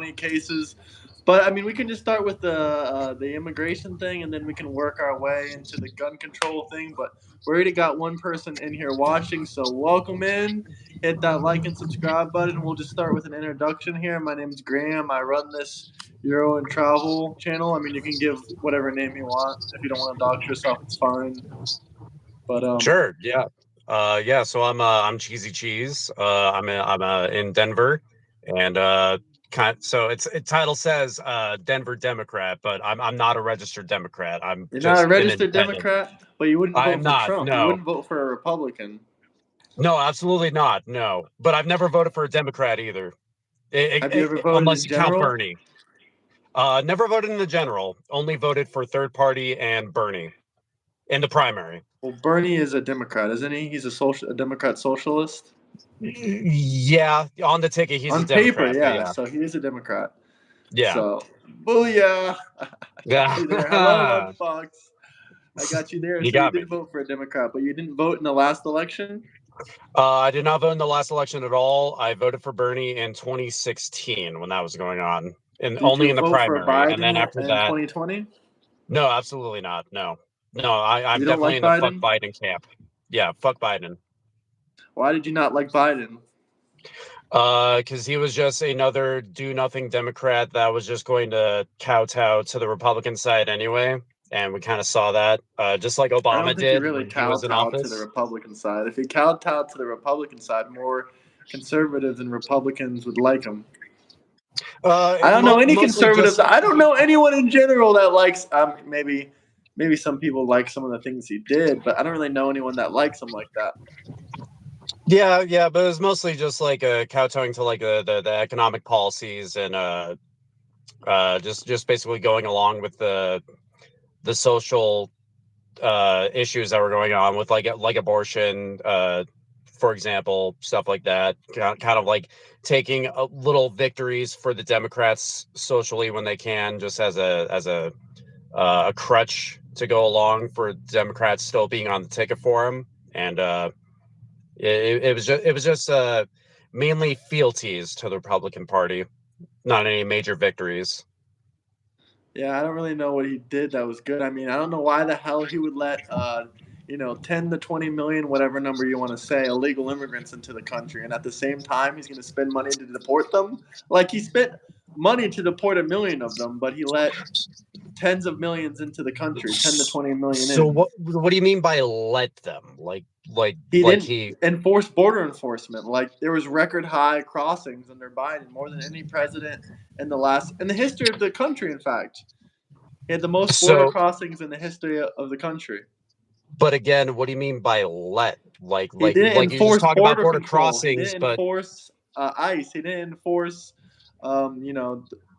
20 cases. But I mean, we can just start with the immigration thing, and then we can work our way into the gun control thing. But we already got one person in here watching, so welcome in. Hit that like and subscribe button. We'll just start with an introduction here. My name's Graham. I run this Euro and Travel channel. I mean, you can give whatever name you want. If you don't want to dox yourself, it's fine. But Sure, yeah. Yeah, so I'm Cheesy Cheese. I'm in Denver, and so its title says Denver Democrat, but I'm not a registered Democrat. I'm you're not just a an registered independent. Democrat, but you wouldn't I am vote for not. Trump. You No, wouldn't vote for a Republican. no, absolutely not. No, but I've never voted for a Democrat either. Have you ever voted Unless in you count general? Bernie. Never voted in the general. Only voted for third party and Bernie in the primary. Well, Bernie is a Democrat, isn't he? He's a Democrat socialist. Yeah, on the ticket he's a On paper, Democrat, but yeah. yeah, So he is a Democrat. yeah. So, booyah! I got you there. Hello, Yeah. Lunchbox. I got you there. You So you got me. did vote for a Democrat, but you didn't vote in the last election? I did not vote in the last election at all. I voted for Bernie in 2016 when that was going on, and Did only you in the vote for primary. And then Biden after in that, 2020? no, absolutely not. No, I'm You don't definitely like in the fuck Biden? Biden camp. Yeah, fuck Biden. Why did you not like Biden? Because he was just another do-nothing Democrat that was just going to kowtow to the Republican side anyway, and we kind of saw that, just like I Obama don't think he did really when he was in kowtowed to the office. Republican side. If he kowtowed to the Republican side, more conservatives and Republicans would like him. I don't know any conservatives. Just, I don't know anyone in general that likes. Maybe some people like some of the things he did, but I don't really know anyone that likes him like that. yeah, but it was mostly just like kowtowing to like the economic policies and just basically going along with the social issues that were going on with like abortion, for example, stuff like that. Kind of like taking little victories for the Democrats socially when they can, just as a crutch to go along for Democrats still being on the ticket for him. And it was just mainly fealties to the Republican Party, not any major victories. Yeah, I don't really know what he did that was good. I mean, I don't know why the hell he would let 10 to 20 million, whatever number you want to say, illegal immigrants into the country, and at the same time he's going to spend money to deport them. Like, he spent money to deport 1 million of them, but he let tens of millions into the country, 10 to 20 million So in. what do you mean by let them? He didn't enforce border enforcement. Like, there was record high crossings under Biden, more than any president in the history of the country. In fact, he had the most border crossings in the history of the country. But again, what do you mean by let? He didn't enforce you just talk about border control. crossings, He didn't but enforce ICE. He didn't enforce,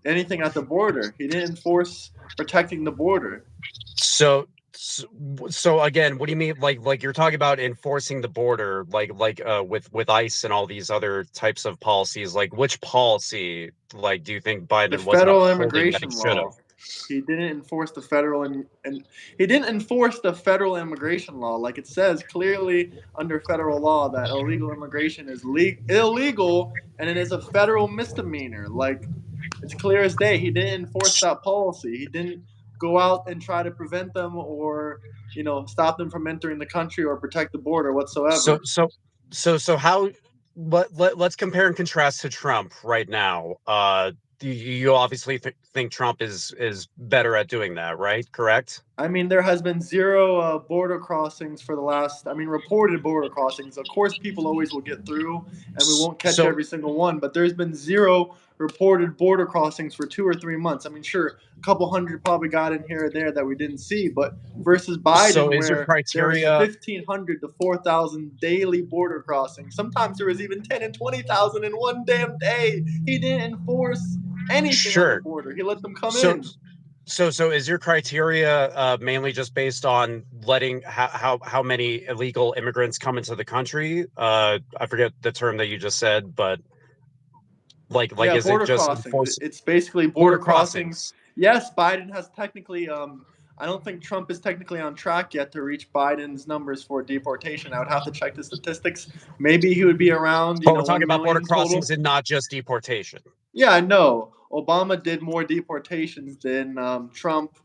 anything at the border. He didn't enforce protecting the border. So again, what do you mean? Like you're talking about enforcing the border, with ICE and all these other types of policies. Like, which policy, do you think Biden The wasn't federal upholding that he immigration should have? law. He didn't enforce the federal and he didn't enforce the federal immigration law. Like, it says clearly under federal law that illegal immigration is illegal and it is a federal misdemeanor. Like, it's clear as day. He didn't enforce that policy. He didn't go out and try to prevent them or stop them from entering the country or protect the border whatsoever. So how? Let's compare and contrast to Trump right now. You obviously think Trump is better at doing that, right? Correct? I mean, there has been zero border crossings for the last, reported border crossings. Of course, people always will get through, and we won't catch every single one, but there's been zero reported border crossings for 2 or 3 months. I mean, sure, a couple hundred probably got in here or there that we didn't see, but versus Biden, where there's 1,500 to 4,000 daily border crossings. Sometimes there was even 10 and 20,000 in one damn day. He didn't enforce anything on the border. He let them come in. So is your criteria mainly just based on letting how many illegal immigrants come into the country? I forget the term that you just said, but is it just crossings? It's basically border crossings. Yes, Biden has technically. I don't think Trump is technically on track yet to reach Biden's numbers for deportation. I would have to check the statistics. Maybe he would be around. But we're talking about border crossings and not just deportation. Yeah, I know. Obama did more deportations than Trump,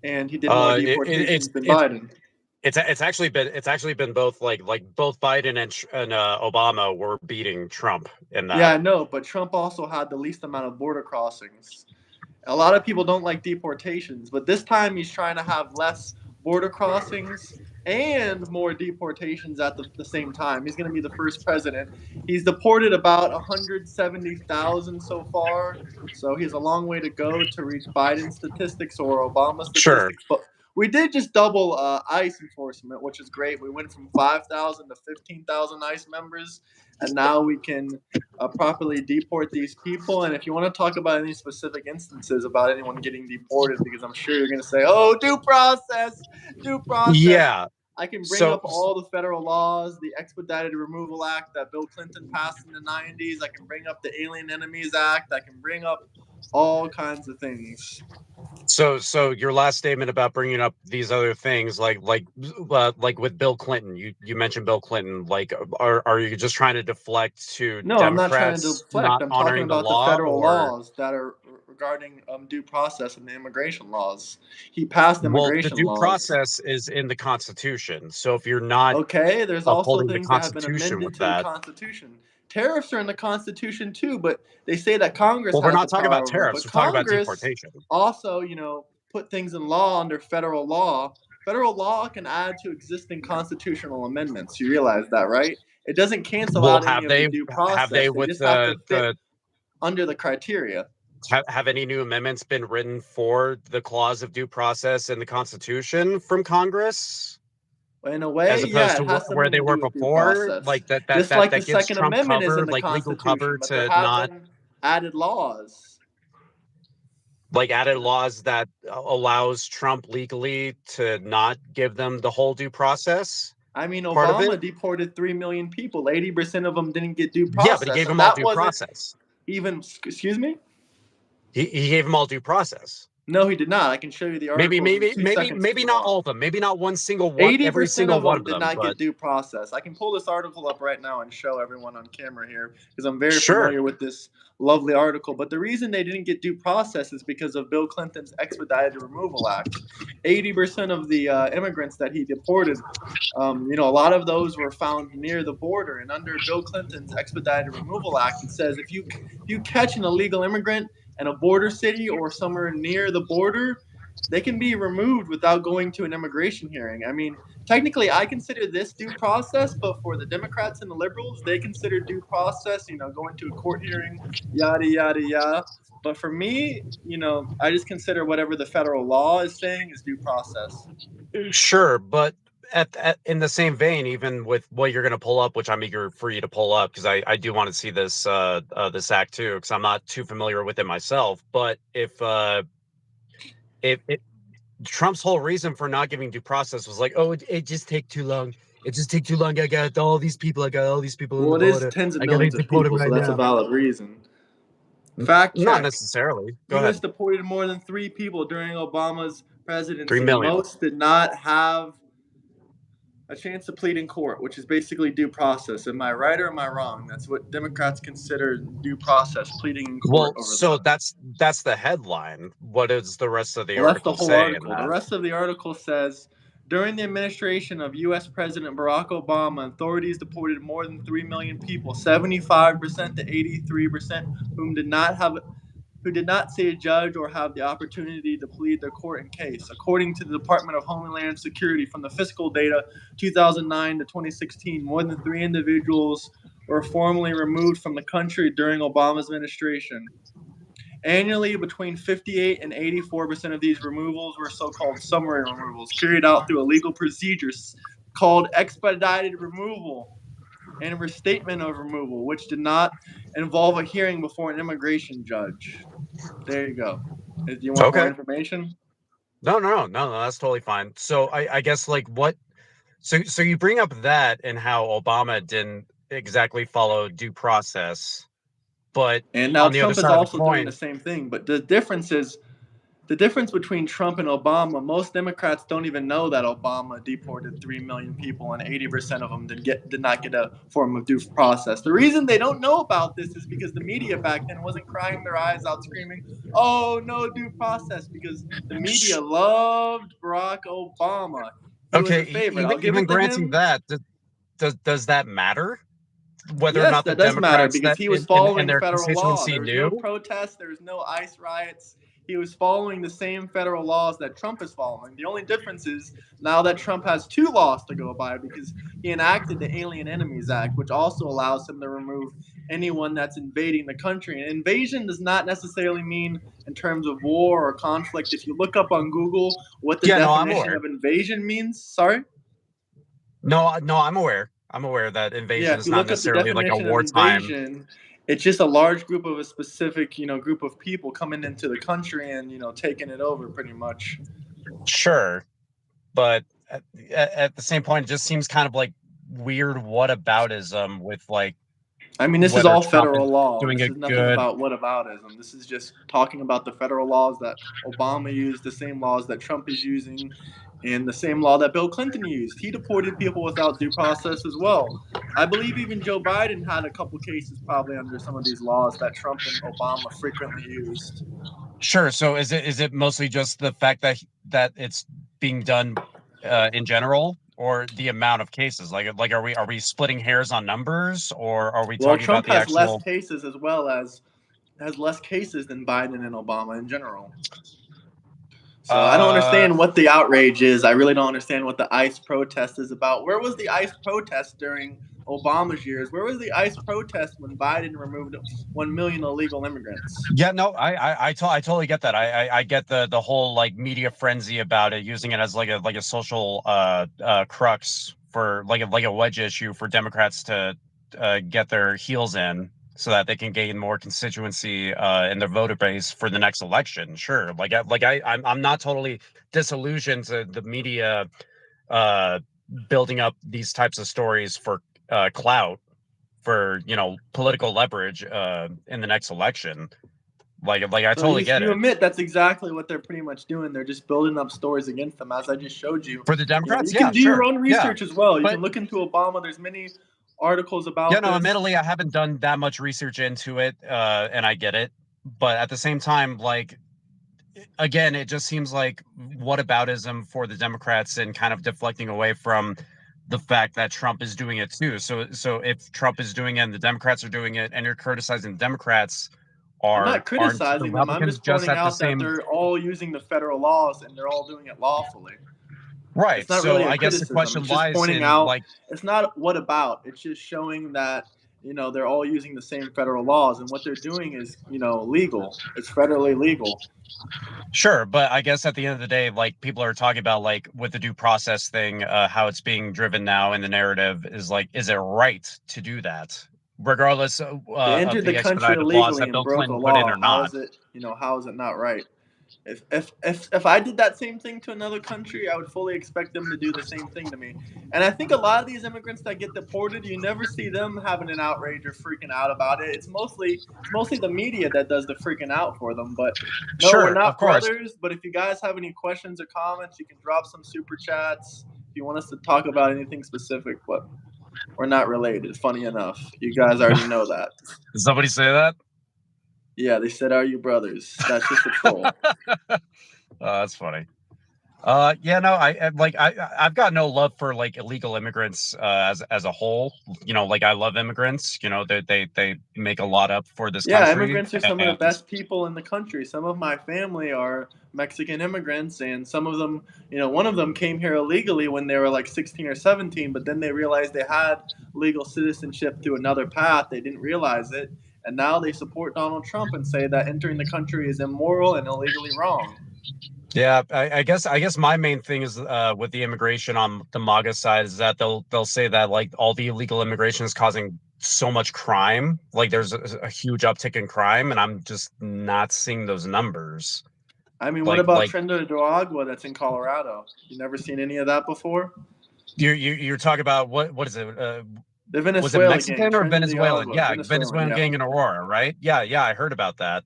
and he did more deportations than it's Biden. it's actually been both like both Biden and Obama were beating Trump in that. Yeah, I know, but Trump also had the least amount of border crossings. A lot of people don't like deportations, but this time he's trying to have less border crossings and more deportations at the same time. He's going to be the first president. He's deported about 170,000 so far, so he has a long way to go to reach Biden's statistics or Obama's Sure. statistics. But we did just double ICE enforcement, which is great. We went from 5,000 to 15,000 ICE members, and now we can properly deport these people. And if you want to talk about any specific instances about anyone getting deported, because I'm sure you're going to say, "Oh, due process, due process." Yeah. I can bring up all the federal laws, the Expedited Removal Act that Bill Clinton passed in the 90s. I can bring up the Alien Enemies Act. I can bring up all kinds of things. So your last statement about bringing up these other things, like with Bill Clinton, you mentioned Bill Clinton. Like, are you just trying to deflect to No, Democrats I'm not trying to deflect. not I'm talking honoring about the law, federal or laws that are regarding due process and the immigration laws. He passed immigration the due laws. process is in the Constitution. So if you're not okay, there's also upholding the things that have been Constitution amended with to the that, Constitution. Tariffs are in the Constitution too, but they say that Congress. well, we're has not the talking power about over it. tariffs. But We're talking about Congress deportation. also, put things in law under federal law. Federal law can add to existing constitutional amendments. You realize that, right? It doesn't cancel Well, out any of the due process. have they with just have to fit under the criteria. Have any new amendments been written for the clause of due process in the Constitution from Congress? In a way, as opposed to where they were before, like that just like the gives Second Trump Amendment is in cover, the like legal Constitution, cover but to there have not been added laws. like added laws that allows Trump legally to not give them the whole due process. I mean, Obama deported 3 million people. 80% of them didn't get due process. Yeah, but he gave them all due process. Excuse me? He gave them all due process. No, he did not. I can show you the article. Maybe not all of them. Maybe not one single one. 80% every single one of them did not get due process. I can pull this article up right now and show everyone on camera here because I'm very familiar with this lovely article. But the reason they didn't get due process is because of Bill Clinton's Expedited Removal Act. 80% of the immigrants that he deported, a lot of those were found near the border. And under Bill Clinton's Expedited Removal Act, it says if you catch an illegal immigrant in a border city or somewhere near the border, they can be removed without going to an immigration hearing. I mean, technically, I consider this due process, but for the Democrats and the liberals, they consider due process, going to a court hearing, yada, yada, yada. But for me, I just consider whatever the federal law is saying is due process. Sure, but in the same vein, even with what you're going to pull up, which I'm eager for you to pull up because I do want to see this this act too, because I'm not too familiar with it myself. But if Trump's whole reason for not giving due process was like, oh, it just take too long. It just take too long. I got all these people. Well, it is tens of millions of people, so that's a valid reason. Fact check. Not necessarily. Go ahead. U.S. deported more than 3 people during Obama's presidency. 3 million. Most did not have a chance to plead in court, which is basically due process. Am I right or am I wrong? That's what Democrats consider due process, pleading in court. Well, so that's the headline. What is the rest of the article that's the whole say? Article. The rest of the article says, during the administration of U.S. President Barack Obama, authorities deported more than 3 million people, 75% to 83%, who did not see a judge or have the opportunity to plead their court in case. According to the Department of Homeland Security, from the fiscal data 2009 to 2016, more than 3 individuals were formally removed from the country during Obama's administration. Annually, between 58 and 84% of these removals were so-called summary removals, carried out through a legal procedures called expedited removal and restatement of removal, which did not involve a hearing before an immigration judge. There you go. Do you want more information? No, that's totally fine. So I guess like what? So you bring up that and how Obama didn't exactly follow due process, but and now Trump is also doing the same thing. But the difference is The difference between Trump and Obama, most Democrats don't even know that Obama deported 3 million people and 80% of them did not get a form of due process. The reason they don't know about this is because the media back then wasn't crying their eyes out screaming, "Oh, no due process," because the media loved Barack Obama. He was a Okay, favorite. I'll even give it to granting him. that, does that matter? Whether or Yes, not the that does matter Democrats because that he was in following their federal law. constituency There was no knew? protests, there was no ICE riots. He was following the same federal laws that Trump is following. The only difference is now that Trump has two laws to go by because he enacted the Alien Enemies Act, which also allows him to remove anyone that's invading the country. And invasion does not necessarily mean in terms of war or conflict. If you look up on Google what the Yeah, no, I'm definition aware. of invasion means, sorry? No, I'm aware. I'm aware that Yeah, invasion if is you not look up the necessarily like a definition of wartime. invasion, it's just a large group of a specific, group of people coming into the country and, taking it over pretty much. Sure, but at the same point, it just seems kind of like weird whataboutism with like I mean, this is whether all Trump is federal law. doing This a is nothing good. about whataboutism. This is just talking about the federal laws that Obama used, the same laws that Trump is using, and the same law that Bill Clinton used. He deported people without due process as well. I believe even Joe Biden had a couple cases probably under some of these laws that Trump and Obama frequently used. Sure. So is it mostly just the fact that it's being done in general, or the amount of cases? Like are we splitting hairs on numbers, or are we Well, talking about Trump the has less actual? cases as well as has less cases than Biden and Obama in general. So I don't Uh, understand what the outrage is. I really don't understand what the ICE protest is about. Where was the ICE protest during Obama's years? Where was the ICE protest when Biden removed 1 million illegal immigrants? yeah, no, I totally get that. I get the whole like media frenzy about it, using it as like a social crux for like a wedge issue for Democrats to get their heels in so that they can gain more constituency in their voter base for the next election. Sure, I'm not totally disillusioned to the media uh building up these types of stories for clout, for political leverage in the next election. Like I So totally get you it. admit that's exactly what they're pretty much doing. They're just building up stories against them, as I just showed you. For the Democrats, You can yeah, do your sure. own Yeah. research as well. You But can look into Obama. There's many articles yeah, about no, this. admittedly, I haven't done that much research into it, and I get it. But at the same time, like, again, it just seems like whataboutism for the Democrats and kind of deflecting away from the fact that Trump is doing it too. So if Trump is doing it and the Democrats are doing it, and you're criticizing the Democrats, I'm not aren't the criticizing them. I'm Republicans just just pointing at the out that same? they're all using the federal laws and they're all doing it lawfully. Right. It's not So really a I guess the criticism. question It's just lies pointing in out. like, It's not what about. It's just showing that they're all using the same federal laws and what they're doing is legal. It's federally legal. sure, but I guess at the end of the day, like, people are talking about, like, with the due process thing, how it's being driven now in the narrative is like, is it right to do that, regardless They of entered the the country expedited laws illegally that and Bill broke a Clinton put in law. or not? How is it not right? If I did that same thing to another country, I would fully expect them to do the same thing to me. And I think a lot of these immigrants that get deported, you never see them having an outrage or freaking out about it. It's mostly the media that does the freaking out for them. But no, we're Sure, of not course. brothers. But if you guys have any questions or comments, you can drop some super chats if you want us to talk about anything specific. But we're not related. Funny enough, you guys already know that. Did somebody say that? Yeah, they said, "Are you brothers?" That's just a troll. That's funny. Yeah, no, I've got no love for like illegal immigrants as a whole. Like, I love immigrants. They make a lot up for this Yeah, country. immigrants are some of the And best people in the country. Some of my family are Mexican immigrants, and some of them, one of them came here illegally when they were like 16 or 17, but then they realized they had legal citizenship through another path. They didn't realize it, and now they support Donald Trump and say that entering the country is immoral and illegally wrong. yeah, I guess my main thing is with the immigration on the MAGA side is that they'll say that like all the illegal immigration is causing so much crime. Like, there's a huge uptick in crime, and I'm just not seeing those numbers. I mean, what Like about like Trenda de Agua that's in Colorado? You never seen any of that before? you're talking about what is it? The Was it Venezuela gang, Mexican or Trenda de Venezuelan? Agua, Yeah, Venezuelan, Venezuelan yeah. gang in Aurora, right? Yeah, I heard about that.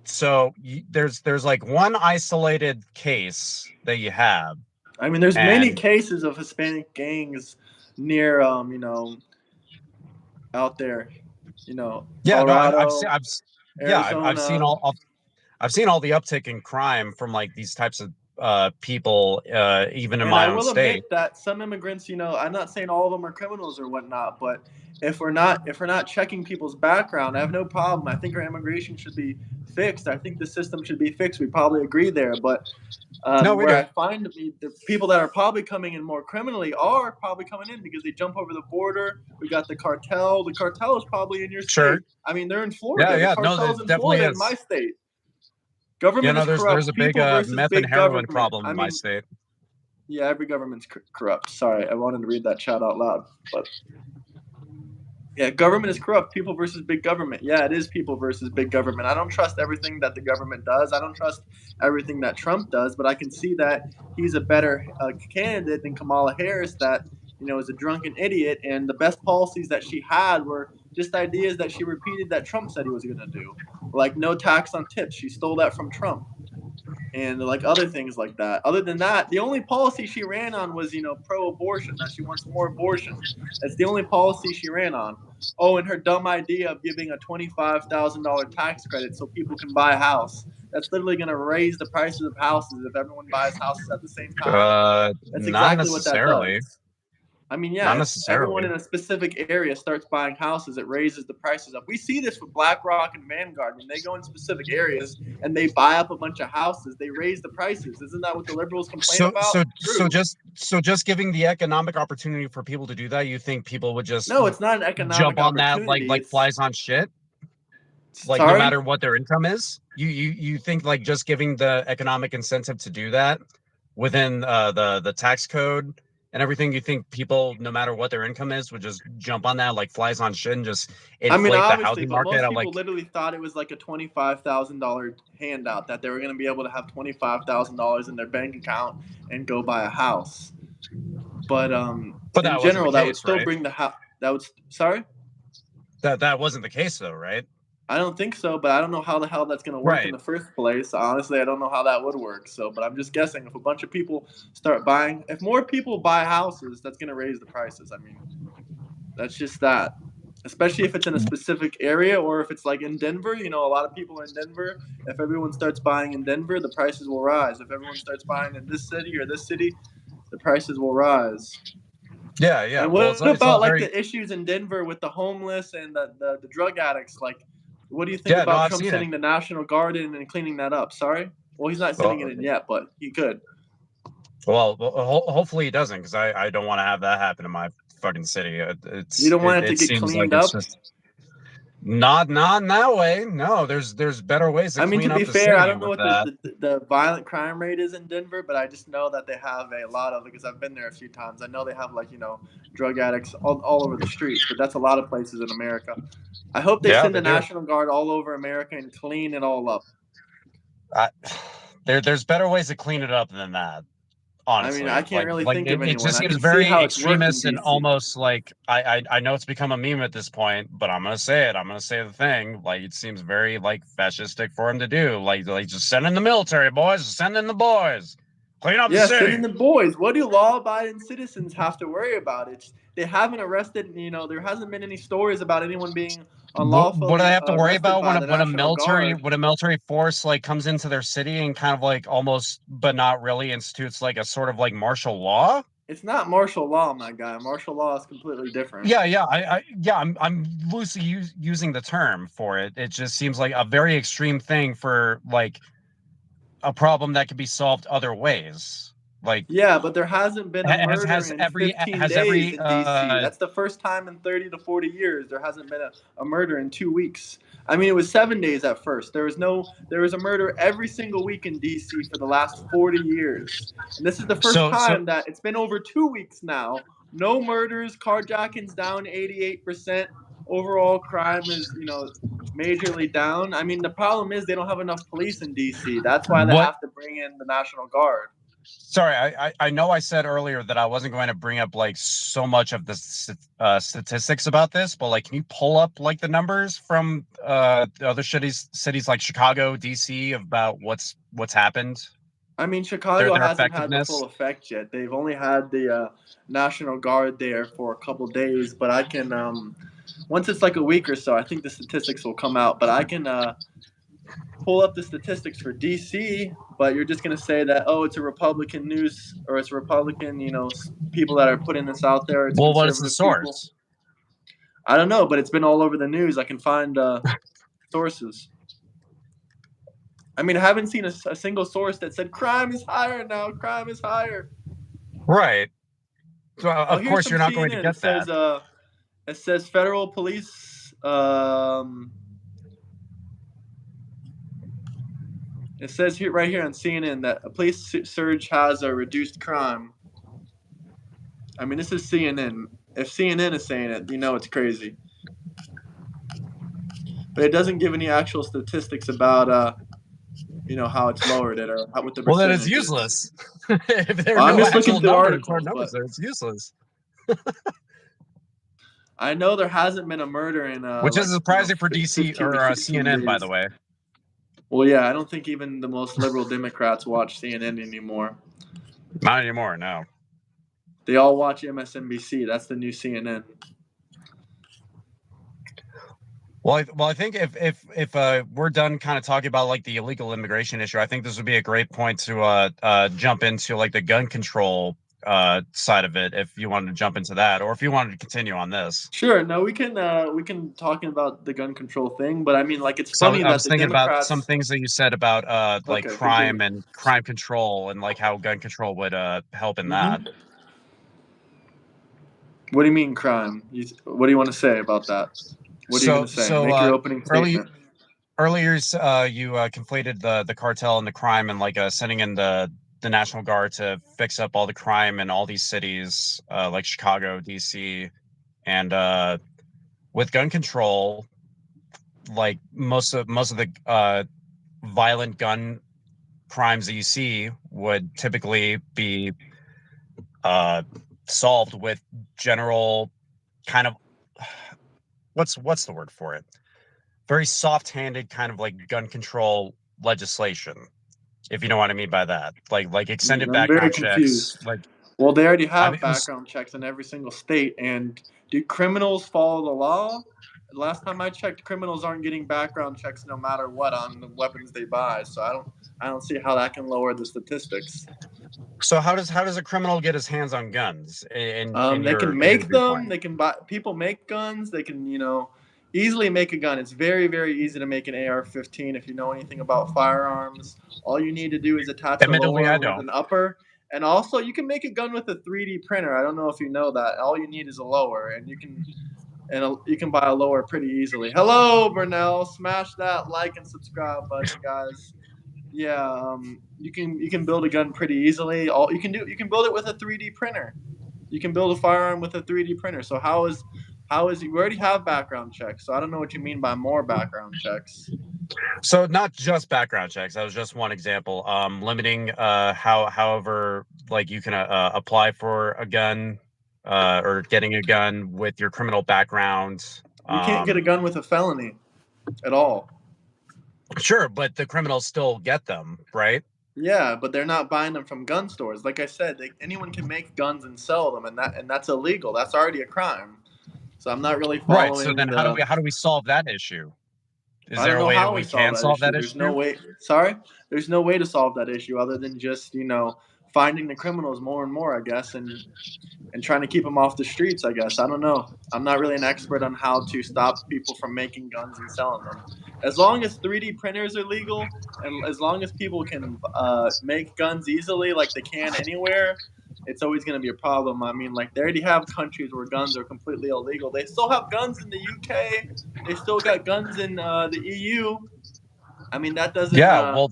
So there's like one isolated case that you have. I mean, there's many And cases of Hispanic gangs near, out there, yeah, no, Colorado, I've seen Arizona. I've seen all the uptick in crime from like these types of people, even in And my I own will admit state. that some immigrants, I'm not saying all of them are criminals or whatnot, but if we're not checking people's background, I have no problem. I think our immigration should be fixed. I think the system should be fixed. We probably agree there, but No, we where do. I find the people that are probably coming in more criminally are probably coming in because they jump over the border. We got the cartel. The cartel is probably in your Sure. state. I mean, they're in Yeah, Florida. The yeah. No, cartel's it in definitely Florida in my is. state. You Government know, is there's corrupt. a big People versus meth and big heroin government. problem I in my mean, state. yeah, every government's corrupt. Sorry, I wanted to read that chat out loud, but yeah, government is corrupt. People versus big government. Yeah, it is people versus big government. I don't trust everything that the government does. I don't trust everything that Trump does, but I can see that he's a better candidate than Kamala Harris. That is a drunken idiot, and the best policies that she had were just ideas that she repeated that Trump said he was going to do, like no tax on tips. She stole that from Trump and like other things like that. Other than that, the only policy she ran on was, pro-abortion, that she wants more abortions. That's the only policy she ran on. Oh, and her dumb idea of giving a $25,000 tax credit so people can buy a house. That's literally going to raise the prices of houses if everyone buys houses at the same time. That's Not exactly what that necessarily. does. I mean, yeah, Not if everyone necessarily. in a specific area starts buying houses, it raises the prices up. We see this with BlackRock and Vanguard. When they go in specific areas and they buy up a bunch of houses, they raise the prices. Isn't that what the liberals complain about? True. So just giving the economic opportunity for people to do that, you think people would just No, it's not an economic jump on that opportunity. like flies on shit? Like no Sorry? matter what their income is? You think like just giving the economic incentive to do that within the tax code and everything, you think people, no matter what their income is, would just jump on that like flies on shit and just I mean, inflate the obviously, housing but market most at people like literally thought it was like a $25,000 handout, that they were going to be able to have $25,000 in their bank account and go buy a house. But but in that wasn't the general, that would case, still right? bring the house. That would sorry. That wasn't the case though, right? I don't think so, but I don't know how the hell that's going to work in Right. the first place. Honestly, I don't know how that would work. So, but I'm just guessing if a bunch of people start buying, if more people buy houses, that's going to raise the prices. I mean, that's just that. Especially if it's in a specific area or if it's like in Denver, a lot of people are in Denver. If everyone starts buying in Denver, the prices will rise. If everyone starts buying in this city or this city, the prices will rise. Yeah, yeah. And Well, what it's all about like very the issues in Denver with the homeless and the drug addicts? Like, what do you think yeah. No, about I've Trump seen it. sending the National Guard in and cleaning that up? Sorry? Well, he's not sending it Well, in yet, but he could. hopefully he doesn't, because I don't want to have that happen in my fucking city. You don't want it to It get seems like cleaned it's up? just not in that way. No, there's better ways to I mean, to clean be up the fair, I city don't know with what that. the violent crime rate is in Denver, but I just know that they have a lot of, because I've been there a few times. I know they have, like, drug addicts all over the streets, but that's a lot of places in America. I hope they Yeah, send they the do. National Guard all over America and clean it all up. There's better ways to clean it up than that. I mean, Honestly, I can't really think of it anyone. just I seems can see very how it's worked in extremist and DC. almost like I know it's become a meme at this point, but I'm gonna say it. I'm gonna say the thing. Like it seems very like fascistic for him to do. Like just send in the military, boys. Send in the boys. Clean up the Yeah, send in city. the boys. What do law-abiding citizens have to worry about? They haven't arrested. There hasn't been any stories about anyone being What do they unlawfully have to worry arrested about by the National Guard. when a military force like comes into their city and kind of like almost but not really institutes like a sort of like martial law? It's not martial law, my guy. Martial law is completely different. Yeah. I'm loosely using the term for it. It just seems like a very extreme thing for like a problem that could be solved other ways. Like Yeah, but there hasn't been a murder in 15 has days every in DC. That's the first time in 30 to 40 years there hasn't been a murder in 2 weeks. I mean, it was 7 days at first. There was a murder every single week in DC for the last 40 years. And this is the first so time that it's been over 2 weeks now. No murders, carjackings down 88%. Overall crime is, majorly down. I mean, the problem is they don't have enough police in DC. That's why they what have to bring in the National Guard. Sorry, I know I said earlier that I wasn't going to bring up like so much of the statistics about this, but like, can you pull up like the numbers from the other cities like Chicago, DC about what's happened? I mean, Chicago Their hasn't had the full effectiveness. effect yet. They've only had the National Guard there for a couple days, but I can once it's like a week or so, I think the statistics will come out. But I can pull up the statistics for DC. But you're just gonna say that, oh, it's a Republican news, or it's Republican, people that are putting this out there. It's Well, what is the conservative people. source? I don't know, but it's been all over the news. I can find sources. I mean, I haven't seen a single source that said crime is higher now. Crime is higher. Right. So Oh, of here's course some you're not going to CNN. get that. It says federal police. It says here, right here on CNN, that a police surge has a reduced crime. I mean, this is CNN. If CNN is saying it, it's crazy. But it doesn't give any actual statistics about how it's lowered it, or what the percentage. Well, then it's useless. If there are I'm no just looking actual through numbers, articles, it's useless. I know there hasn't been a murder in Which is surprising for DC 15 or to 16 CNN, by days. the way. Well, yeah, I don't think even the most liberal Democrats watch CNN anymore. Not anymore, no. They all watch MSNBC. That's the new CNN. Well, I think if we're done kind of talking about like the illegal immigration issue, I think this would be a great point to jump into like the gun control side of it, if you wanted to jump into that, or if you wanted to continue on this. Sure. No, we can talking about the gun control thing, but I mean, like, it's So funny I was that the thinking about Democrats. some things that you said about like Okay, crime continue. and crime control, and like how gun control would help in that. What do you mean crime? What do you want to say about that? What are you going to say? Make your opening statement. Earlier, you conflated the cartel and the crime, and like sending in the National Guard to fix up all the crime in all these cities like Chicago, DC, and with gun control, like most of the violent gun crimes that you see would typically be solved with general kind of what's the word for it? Very soft-handed kind of like gun control legislation, if you know what I mean by that. Like extended background checks. Like, well, they already have background checks in every single state, and do criminals follow the law? Last time I checked, criminals aren't getting background checks no matter what on the weapons they buy. So I don't see how that can lower the statistics. So how does a criminal get his hands on guns? They can make them. They can buy. People make guns. They can easily make a gun. It's very, very easy to make an AR-15 if you know anything about firearms. All you need to do is attach a lower with an upper. And also, you can make a gun with a 3D printer. I don't know if you know that. All you need is a lower, and you can buy a lower pretty easily. Hello, Burnell. Smash that like and subscribe button, guys. Yeah, you can build a gun pretty easily. You can build it with a 3D printer. You can build a firearm with a 3D printer. So how is you already have background checks? So I don't know what you mean by more background checks. So not just background checks. That was just one example. Limiting however like you can apply for a gun or getting a gun with your criminal background. You can't get a gun with a felony at all. Sure, but the criminals still get them, right? Yeah, but they're not buying them from gun stores. Like I said, anyone can make guns and sell them, and that's illegal. That's already a crime. So I'm not really following. Right. So then, how do we solve that issue? Is there a way that we can solve that issue? There's no way. Sorry, there's no way to solve that issue other than just finding the criminals more and more, I guess, and trying to keep them off the streets, I guess. I don't know. I'm not really an expert on how to stop people from making guns and selling them. As long as 3D printers are legal, and as long as people can make guns easily like they can anywhere, it's always going to be a problem. I mean, like, they already have countries where guns are completely illegal. They still have guns in the UK. They still got guns in the EU. I mean, that doesn't... Yeah, well...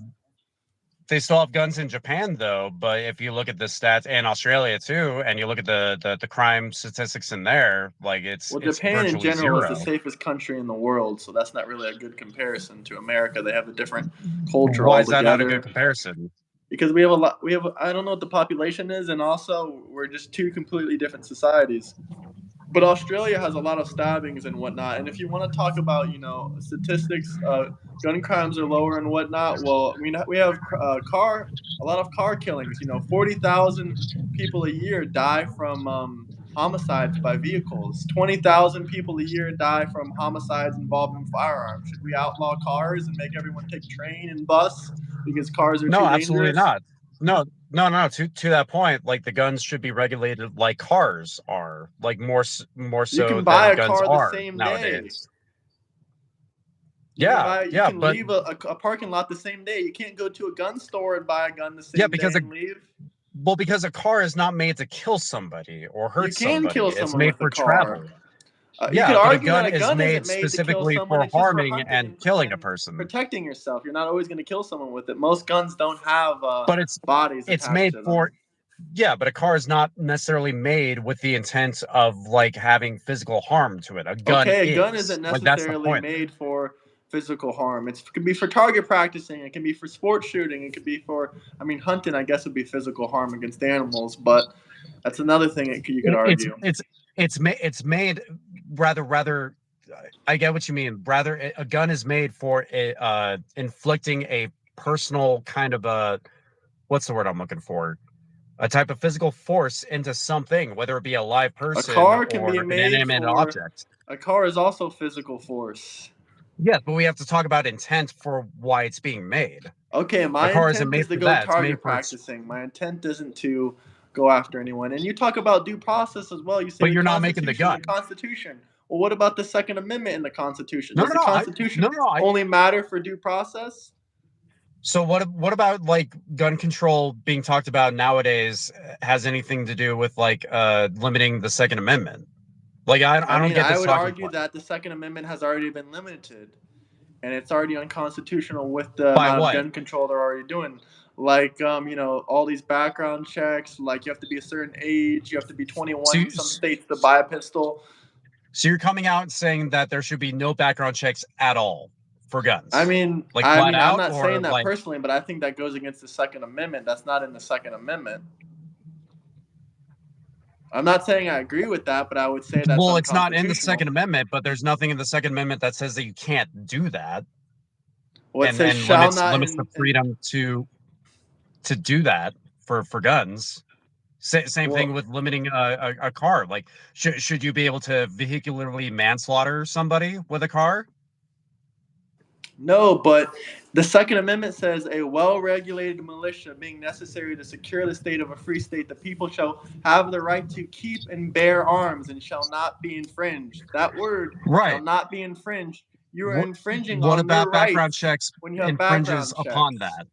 They still have guns in Japan, though. But if you look at the stats, and Australia too, and you look at the crime statistics in there, like Japan in general zero. is the safest country in the world, so that's not really a good comparison to America. They have a different culture. Why is that not a good comparison? because we have a lot. We have I don't know what the population is, and also we're just two completely different societies. But Australia has a lot of stabbings and whatnot. And if you want to talk about, statistics, gun crimes are lower and whatnot. Well, we have a lot of car killings. 40,000 people a year die from homicides by vehicles. 20,000 people a year die from homicides involving firearms. Should we outlaw cars and make everyone take train and bus because cars are No, too absolutely dangerous? not. No. To that point, like the guns should be regulated like cars are, like more You so can buy than a guns car the are same day. nowadays. Yeah, You yeah, can but leave a parking lot the same day. You can't go to a gun store and buy a gun the yeah, same day and leave. because a car is not made to kill somebody or You hurt can somebody. kill It's someone made with a for car. travel. You could Yeah, but a argue that gun a is gun isn't made made to kill specifically someone. for It's just for harming hunting and killing a person. protecting yourself. You're not always going to kill someone with it. Most guns don't have But bodies it's attached made to them. for yeah, but a car is not necessarily made with the intent of like having physical harm to it. A gun Okay, a gun is. isn't Like that's the necessarily point. made for physical harm. It can be for target practicing. It can be for sport shooting. It could be for, hunting. I guess would be physical harm against animals, but that's another thing you could It's argue. it's made rather. I get what you mean. Rather, a gun is made for inflicting a personal kind of a what's the word I'm looking for? A type of physical force into something, whether it be a live A person car can be or an made inanimate for. object. A car is also physical force. Yes, but we have to talk about intent for why it's being made. Okay, A my car isn't intent made is to for go that. It's made target for its. practicing. My intent isn't to go after anyone. And you talk about due process as well. You say But the you're not making the Constitution, the gun. Constitution. Well, what about the Second Amendment in the Constitution? No, Does no, the no. Constitution only matter for due process? So what about like gun control being talked about nowadays has anything to do with like limiting the Second Amendment? Like I don't get I this would talking argue point. that the Second Amendment has already been limited, and it's already unconstitutional with the By amount of what? gun control they're already doing. Like, all these background checks. Like, you have to be a certain age. You have to be 21 in some states to buy a pistol. So you're coming out and saying that there should be no background checks at all for guns. Like flat I'm out, not or saying that like personally, but I think that goes against the Second Amendment. That's not in the Second Amendment. I'm not saying I agree with that, but I would say that's well, it's not in the unconstitutional. Second Amendment, but there's nothing in the Second Amendment that says that you can't do that. Well, it says and shall limits the freedom to do that for guns. Same thing with limiting a car. Like, should you be able to vehicularly manslaughter somebody with a car? No, but the Second Amendment says a well-regulated militia being necessary to secure the state of a free state, the people shall have the right to keep and bear arms and shall not be infringed. That word shall not be infringed. You are infringing on their rights. Background checks when you have infringes background upon checks. that?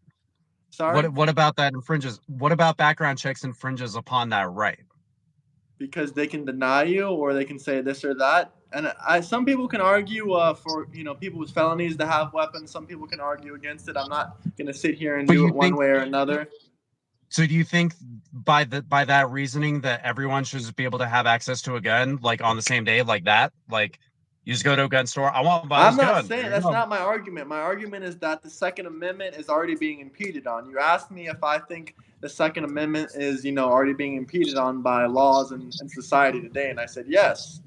Sorry? What about that infringes? What about background checks infringes upon that right? Because they can deny you, or they can say this or that. And some people can argue for people with felonies to have weapons. Some people can argue against it. I'm not going to sit here and do it one way or another. So do you think by that reasoning that everyone should just be able to have access to a gun like on the same day like that? Like you just go to a gun store. I want to buy this gun. I'm not saying that's not my argument. My argument is that the Second Amendment is already being impeded on. You asked me if I think the Second Amendment is, already being impeded on by laws and society today, and I said yes.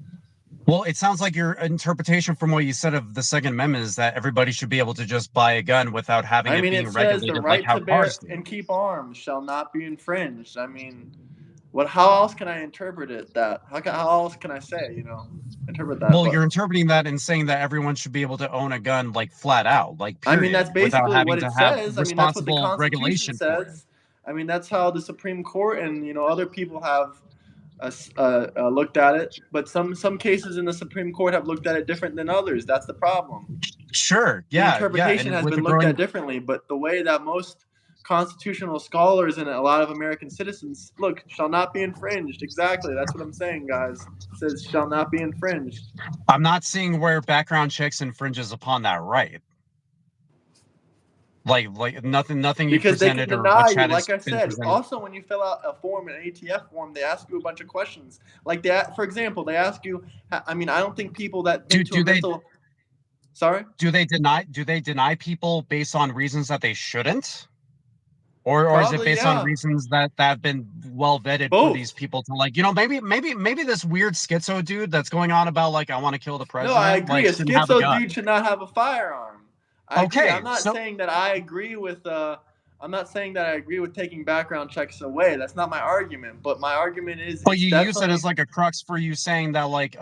Well, it sounds like your interpretation from what you said of the Second Amendment is that everybody should be able to just buy a gun without having it being regulated. The right like to bear and keep arms shall not be infringed. How else can I interpret it? How else can I say, interpret that? Well, you're interpreting that and saying that everyone should be able to own a gun, like flat out, like period, that's basically what it says. That's what the Constitution says. That's how the Supreme Court and other people have looked at it. But some cases in the Supreme Court have looked at it different than others. That's the problem. Sure, yeah. The interpretation has been looked at differently, but the way that most constitutional scholars and a lot of American citizens look shall not be infringed. Exactly. That's what I'm saying, guys. It says shall not be infringed. I'm not seeing where background checks infringes upon that right. Like nothing you because presented they can or deny you. Like I said, presented. Also when you fill out a form, an ATF form, they ask you a bunch of questions. Like for example, they ask you. I don't think people that Sorry? Do they deny people based on reasons that they shouldn't? Or is it Probably, based on yeah. reasons that have been well vetted for these Both. people to like, maybe this weird schizo dude that's going on about like I want to kill the No, I president agree. like A shouldn't have a schizo gun. dude should not have a firearm. I agree. Okay, I'm not so saying that I agree with. I'm not saying that I agree with taking background checks away. That's not my argument. But my argument is, but it's you use it definitely as like a crux for you saying that like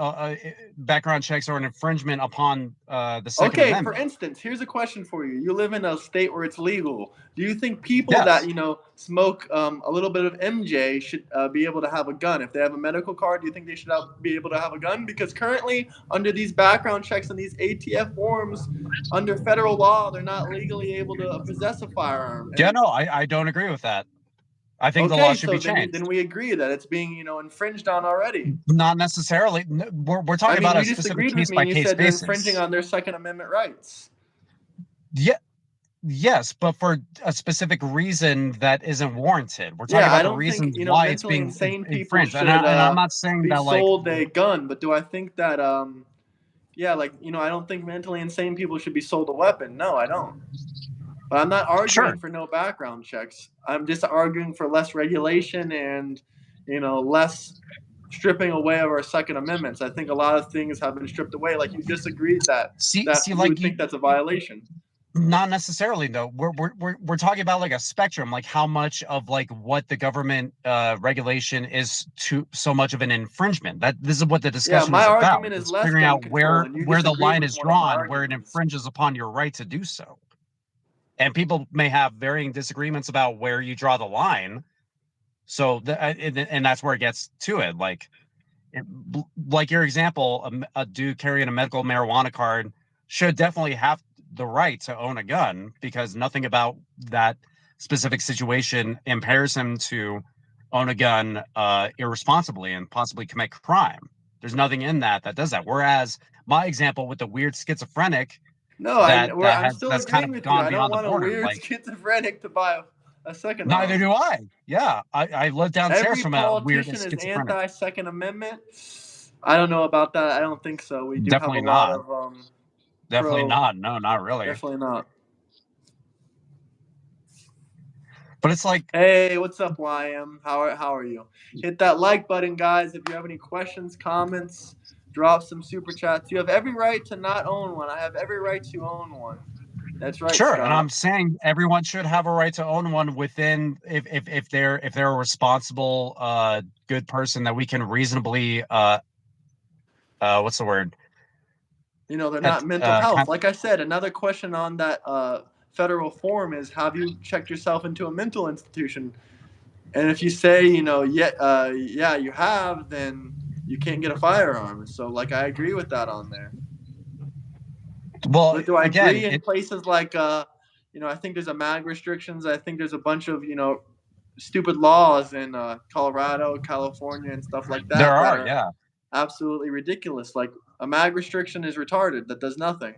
background checks are an infringement upon the Second okay. For Amendment. instance, here's a question for you. You live in a state where it's legal. Do you think people that Yes. smoke a little bit of MJ should be able to have a gun if they have a medical card? Do you think they should be able to have a gun? Because currently, under these background checks and these ATF forms, under federal law, they're not legally able to possess a firearm. Yeah, And no, I don't agree with that. I think the law okay, should so be then changed. we agree that it's being infringed on already. Not necessarily. We're I talking mean, about you a just specific agreed with case me by and you case said they're infringing basis. on their Second Amendment rights. Yeah, yes, but for a specific reason that isn't warranted. We're talking Yeah, I about the don't think reasons why it's mentally being insane people infringed, should and I'm not saying be that like sold a gun, but do I think that yeah, like I don't think mentally insane people should be sold a weapon. No, I don't. But I'm not sure. arguing for no background checks. I'm just arguing for less regulation and less stripping away of our Second Amendments. I think a lot of things have been stripped away. Like you just agreed that See, you like would think that's a violation. not necessarily though. We're talking about like a spectrum, like how much of like what the government regulation is to so much of an infringement. That this is what the Yeah, discussion my is about. argument is It's less figuring gun out control, and you where the disagreed line with is one of my drawn, where it arguments. infringes upon your right to do so. And people may have varying disagreements about where you draw the line. So and that's where it gets to it. Like your example, a dude carrying a medical marijuana card should definitely have the right to own a gun because nothing about that specific situation impairs him to own a gun irresponsibly and possibly commit crime. There's nothing in that does that. Whereas my example with the weird schizophrenic No, I'm still that's kind agreeing of with you. gone I don't beyond the want a border. weird Like schizophrenic to buy a second neither arm. do I. Yeah, I lived downstairs Every from a weird politician is schizophrenic. anti-Second Amendment. I don't know about that. I don't think so. We do have a Definitely lot not. of Definitely pro. not. No, not really. Definitely not. But it's like, hey, what's up, YM? How are you? Hit that like button, guys. If you have any questions, comments, drop some super chats. You have every right to not own one. I have every right to own one. That's right, sure. Scott. And I'm saying everyone should have a right to own one within if they're a responsible, good person that we can reasonably, what's the word? They're not mental health. Like I said, another question on that federal form is, have you checked yourself into a mental institution? And if you say, yeah, you have, then you can't get a firearm. So, like, I agree with that on there. Well, but do I again, agree in places like, I think there's a mag restrictions. I think there's a bunch of, stupid laws in Colorado, California, and stuff like that. There are, yeah. Absolutely ridiculous. Like, a mag restriction is retarded. That does nothing.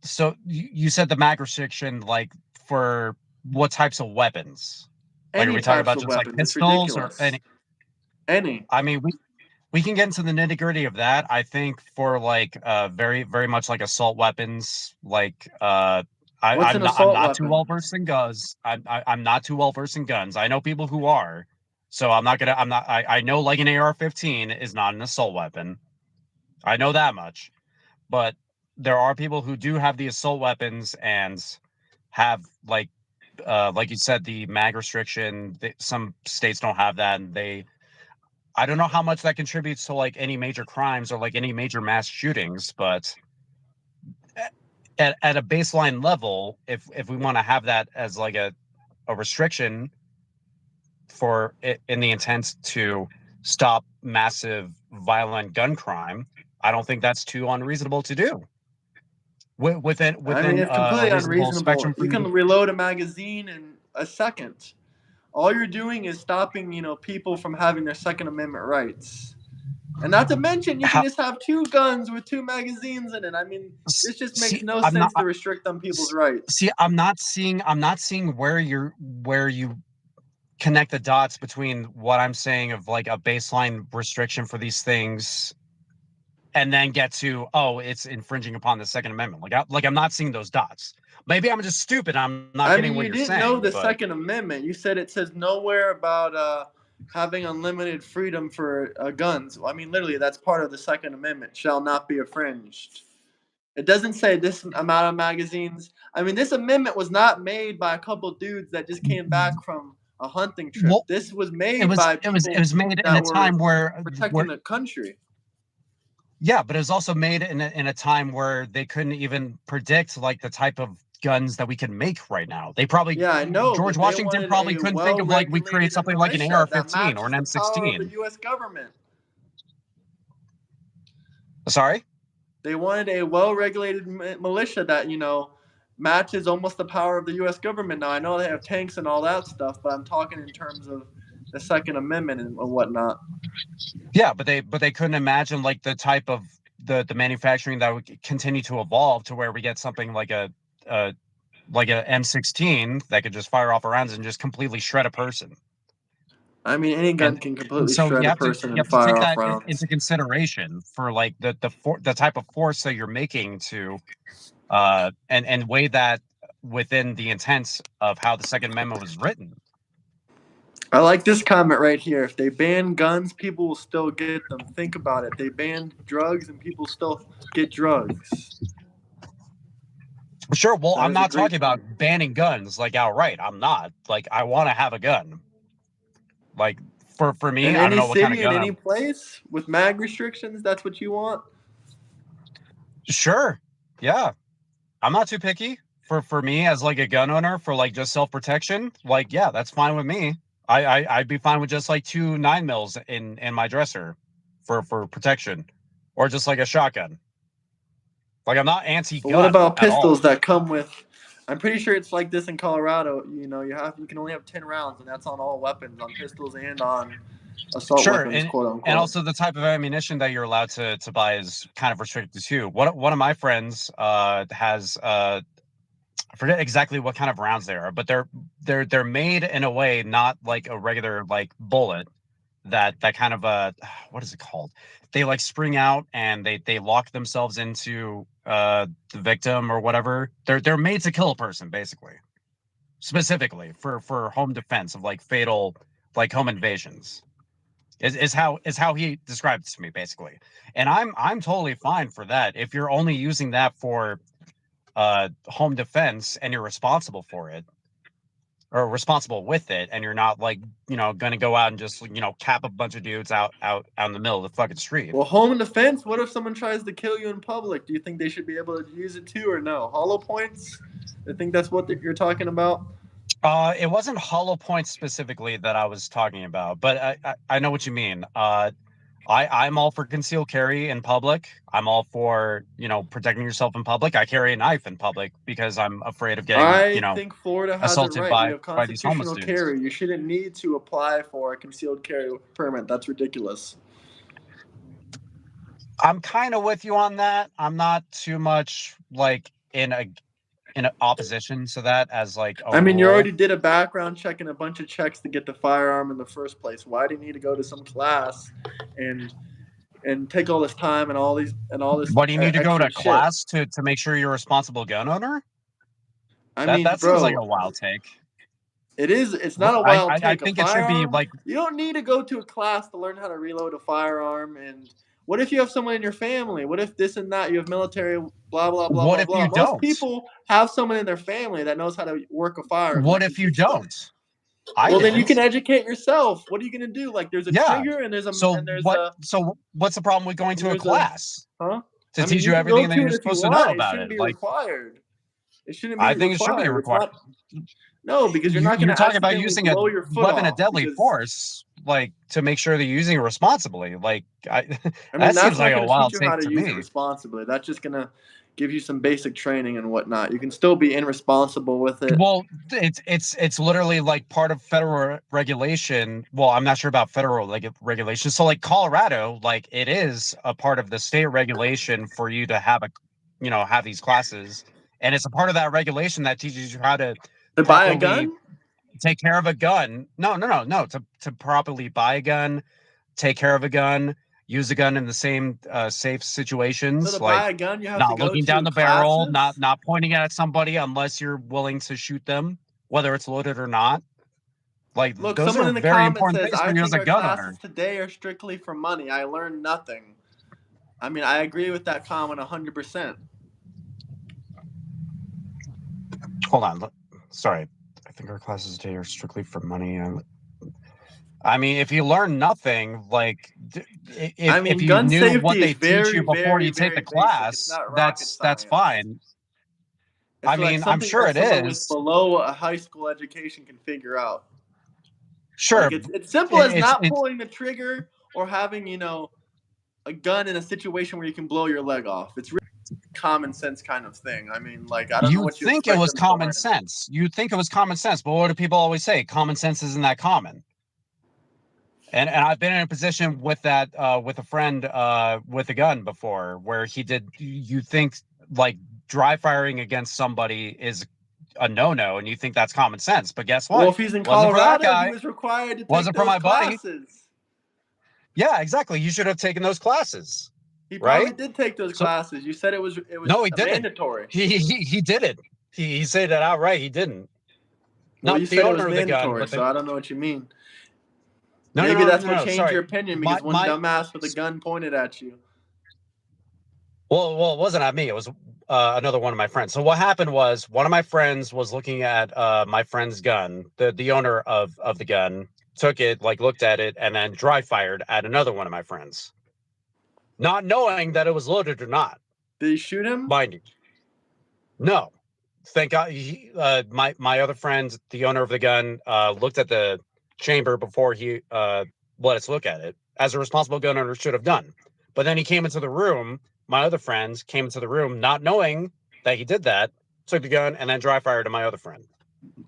So you said the mag restriction, like for what types of weapons? Like, are we talking about just like pistols or any? I mean, we can get into the nitty gritty of that. I think for like very very much like assault weapons, like I'm not too well versed in guns. I'm not too well versed in guns. I know people who are, so I know like an AR-15 is not an assault weapon. I know that much, but there are people who do have the assault weapons and have like you said, the mag restriction. Some states don't have that, and I don't know how much that contributes to like any major crimes or like any major mass shootings, but at a baseline level, if we want to have that as like a restriction for it in the intent to stop massive violent gun crime, I don't think that's too unreasonable to do. Within I mean, it's completely unreasonable. Spectrum you can reload a magazine in a second. All you're doing is stopping, people from having their Second Amendment rights. And not to mention, you can just have two guns with two magazines in it. I mean, this just makes no sense to restrict on people's rights. See, I'm not seeing where you connect the dots between what I'm saying of like a baseline restriction for these things and then get to, oh, it's infringing upon the Second Amendment. Like I'm not seeing those dots. Maybe I'm just stupid. I'm not I getting mean, what you you're didn't know saying. the But Second Amendment. You said it says nowhere about having unlimited freedom for guns. I mean, literally, that's part of the Second Amendment. Shall not be infringed. It doesn't say this amount of magazines. I mean, this amendment was not made by a couple dudes that just came back from a hunting trip. well, This was it made was by it was people it was made in that a were time where protecting the country. yeah, but it was also made in a time where they couldn't even predict like the type of guns that we can make right now. They probably Yeah, I know, George but they Washington wanted probably a couldn't think of like we create well-regulated something like an militia that AR-15 or an matches the power of the M16. U.S. government. Sorry? They wanted a well-regulated militia that, matches almost the power of the U.S. government. Now, I know they have tanks and all that stuff, but I'm talking in terms of the Second Amendment and whatnot. Yeah, but they couldn't imagine like the type of the manufacturing that would continue to evolve to where we get something like a M16 that could just fire off rounds and just completely shred a person. I mean, any gun And can completely so shred you a have to person and take fire off that rounds. into consideration for like the type of force that you're making to and weigh that within the intent of how the Second Amendment was written. I like this comment right here. If they ban guns, people will still get them. Think about it. They ban drugs and people still get drugs. Sure, well, That I'm is a not great talking about point. banning guns like outright. I'm not. Like I want to have a gun. Like for me, In I don't any know what kind of city, in gun any I'm. place, with mag restrictions, that's what you want? Sure. Yeah. I'm not too picky. For me as like a gun owner for like just self-protection, like yeah, that's fine with me. I'd be fine with just like 2 9mm in my dresser for protection. Or just like a shotgun. Like I'm not But what anti-gun about at all. pistols that come with? I'm pretty sure it's like this in Colorado. You can only have 10 rounds, and that's on all weapons, on pistols and on assault Sure, weapons, quote and unquote. also the type of ammunition that you're allowed to buy is kind of restricted too. One of my friends has I forget exactly what kind of rounds they are, but they're made in a way not like a regular like bullet that kind of what is it called? They like spring out and they lock themselves into the victim or whatever. They're made to kill a person basically, specifically for home defense of like fatal like home invasions. Is how he described it to me basically, and I'm totally fine for that if you're only using that for home defense and you're responsible for it or responsible with it, and you're not like going to go out and just cap a bunch of dudes out in the middle of the fucking street. Well, home defense. What if someone tries to kill you in public? Do you think they should be able to use it too, or no? Hollow points. I think that's what you're talking about. It wasn't hollow points specifically that I was talking about, but I know what you mean. I'm all for concealed carry in public. I'm all for protecting yourself in public. I carry a knife in public because I'm afraid of getting I think Florida has it assaulted right. We have by these homeless constitutional dudes. carry. You shouldn't need to apply for a concealed carry permit. That's ridiculous. I'm kind of with you on that. I'm not too much like in opposition to that as like a I mean, you rule. already did a background check and a bunch of checks to get the firearm in the first place. Why do you need to go to some class and take all this time and all this What do you need to go extra to shit? class to make sure you're a responsible gun owner? I mean, That seems like a bro, wild take. it is. It's not a wild I take. A think it should be firearm. like. You don't need to go to a class to learn how to reload a firearm. And what if you have someone in your family? What if this and that? You have military. Blah blah blah What blah if blah. you Most don't? people have someone in their family that knows how to work a firearm. What That can if you teach them. don't? I Well, then you didn't. can educate yourself. What are you gonna do? Like, there's a Yeah. trigger and there's a So and there's what? a So what's the problem with going and to a there's a class huh? to I mean, teach you you can go everything that to you're it if you supposed to know want. It about shouldn't it? be Like, required. It shouldn't I be think it should be required. It's required. not. No, because you're not You're gonna talking about accidentally using a blow your foot weapon of off. deadly Because force, like to make sure they're using it responsibly. Like, I mean, that that's seems not like a gonna teach wild you how take to to use it me. responsibly. That's just gonna give you some basic training and whatnot. You can still be irresponsible with it. Well, it's literally like part of federal regulation. Well, I'm not sure about federal regulation. So like Colorado, like it is a part of the state regulation for you to have have these classes, and it's a part of that regulation that teaches you how to To buy a properly gun? take care of a gun. No. To properly buy a gun, take care of a gun. use a gun in the same safe situations, So to like buy a gun, you have to not go looking to down the barrel, classes? not pointing at somebody unless you're willing to shoot them, whether it's loaded or not. Like Look, those someone are in the very comments important says, things I for you as think a our gun classes owner. today are strictly for money. I learned nothing. I mean, I agree with that comment 100%. Hold on. Sorry. I think our classes today are strictly for money. I mean, if you learn nothing, like if you gun knew what safety is they teach you very, before very, you take very the basic. It's class, not rocket that's science. fine. It's I like mean, I'm something sure that it someone with is. below a high school education can figure out. Sure, Like it's simple as not it's pulling the trigger or having, a gun in a situation where you can blow your leg off. It's really common sense kind of thing. I mean, like, I don't know you what you think it expect was them to common learn. sense. You think it was common sense, but what do people always say? Common sense isn't that common. And I've been in a position with that with a friend with a gun before, where you think like dry firing against somebody is a no-no, and you think that's common sense. But guess Well, what? if he's in Wasn't for that Colorado, he guy. was required to take Wasn't for those my buddy. classes. Yeah, exactly. You should have taken those classes. He probably Right? did take those So classes. You said it was no, he didn't. mandatory. He didn't. He said that outright. He didn't. Well, you Not the said it was owner of the gun, mandatory, but so I don't know what you mean. no, Maybe that's what no. changed your Sorry. opinion because one My dumbass with a gun pointed at you. Well, it wasn't at me. It was another one of my friends. So what happened was one of my friends was looking at my friend's gun. The owner of the gun took it, like looked at it, and then dry fired at another one of my friends, not knowing that it was loaded or not. Did he shoot him? Mind you, no. Thank God. My other friend, the owner of the gun, looked at the chamber before he let us look at it, as a responsible gun owner should have done. But then he came into the room. My other friends came into the room not knowing that he did that, took the gun, and then dry fired to my other friend.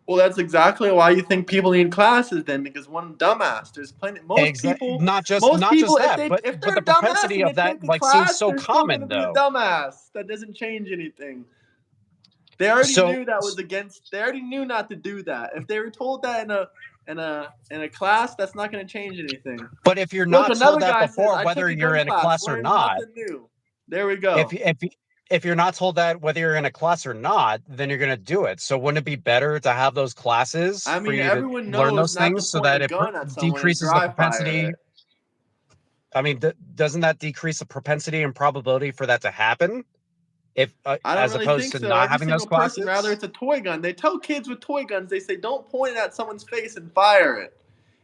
Well, that's exactly why you think people need classes then, because one dumbass. There's plenty. Most people, Not just if that, but they're the a dumbass propensity and of they that take a like seems class, so they're still going to common be a though. dumbass. That doesn't change anything. They already knew that was against. They already knew not to do that. If they were told that in a class, that's not going to change anything. But if you're Look, not another told that guy before, says, whether you're in a class or learned not, nothing new. There we go. if you're not told that whether you're in a class or not, then you're going to do it. So wouldn't it be better to have those classes I for mean, you to everyone learn knows those not to things so point a that it gun at someone and decreases the dry fire propensity? it. I mean, doesn't that decrease the propensity and probability for that to happen? If I don't as really opposed think to so. not Every having those single person, rather classes? it's a toy gun. They tell kids with toy guns, they say, don't point it at someone's face and fire it.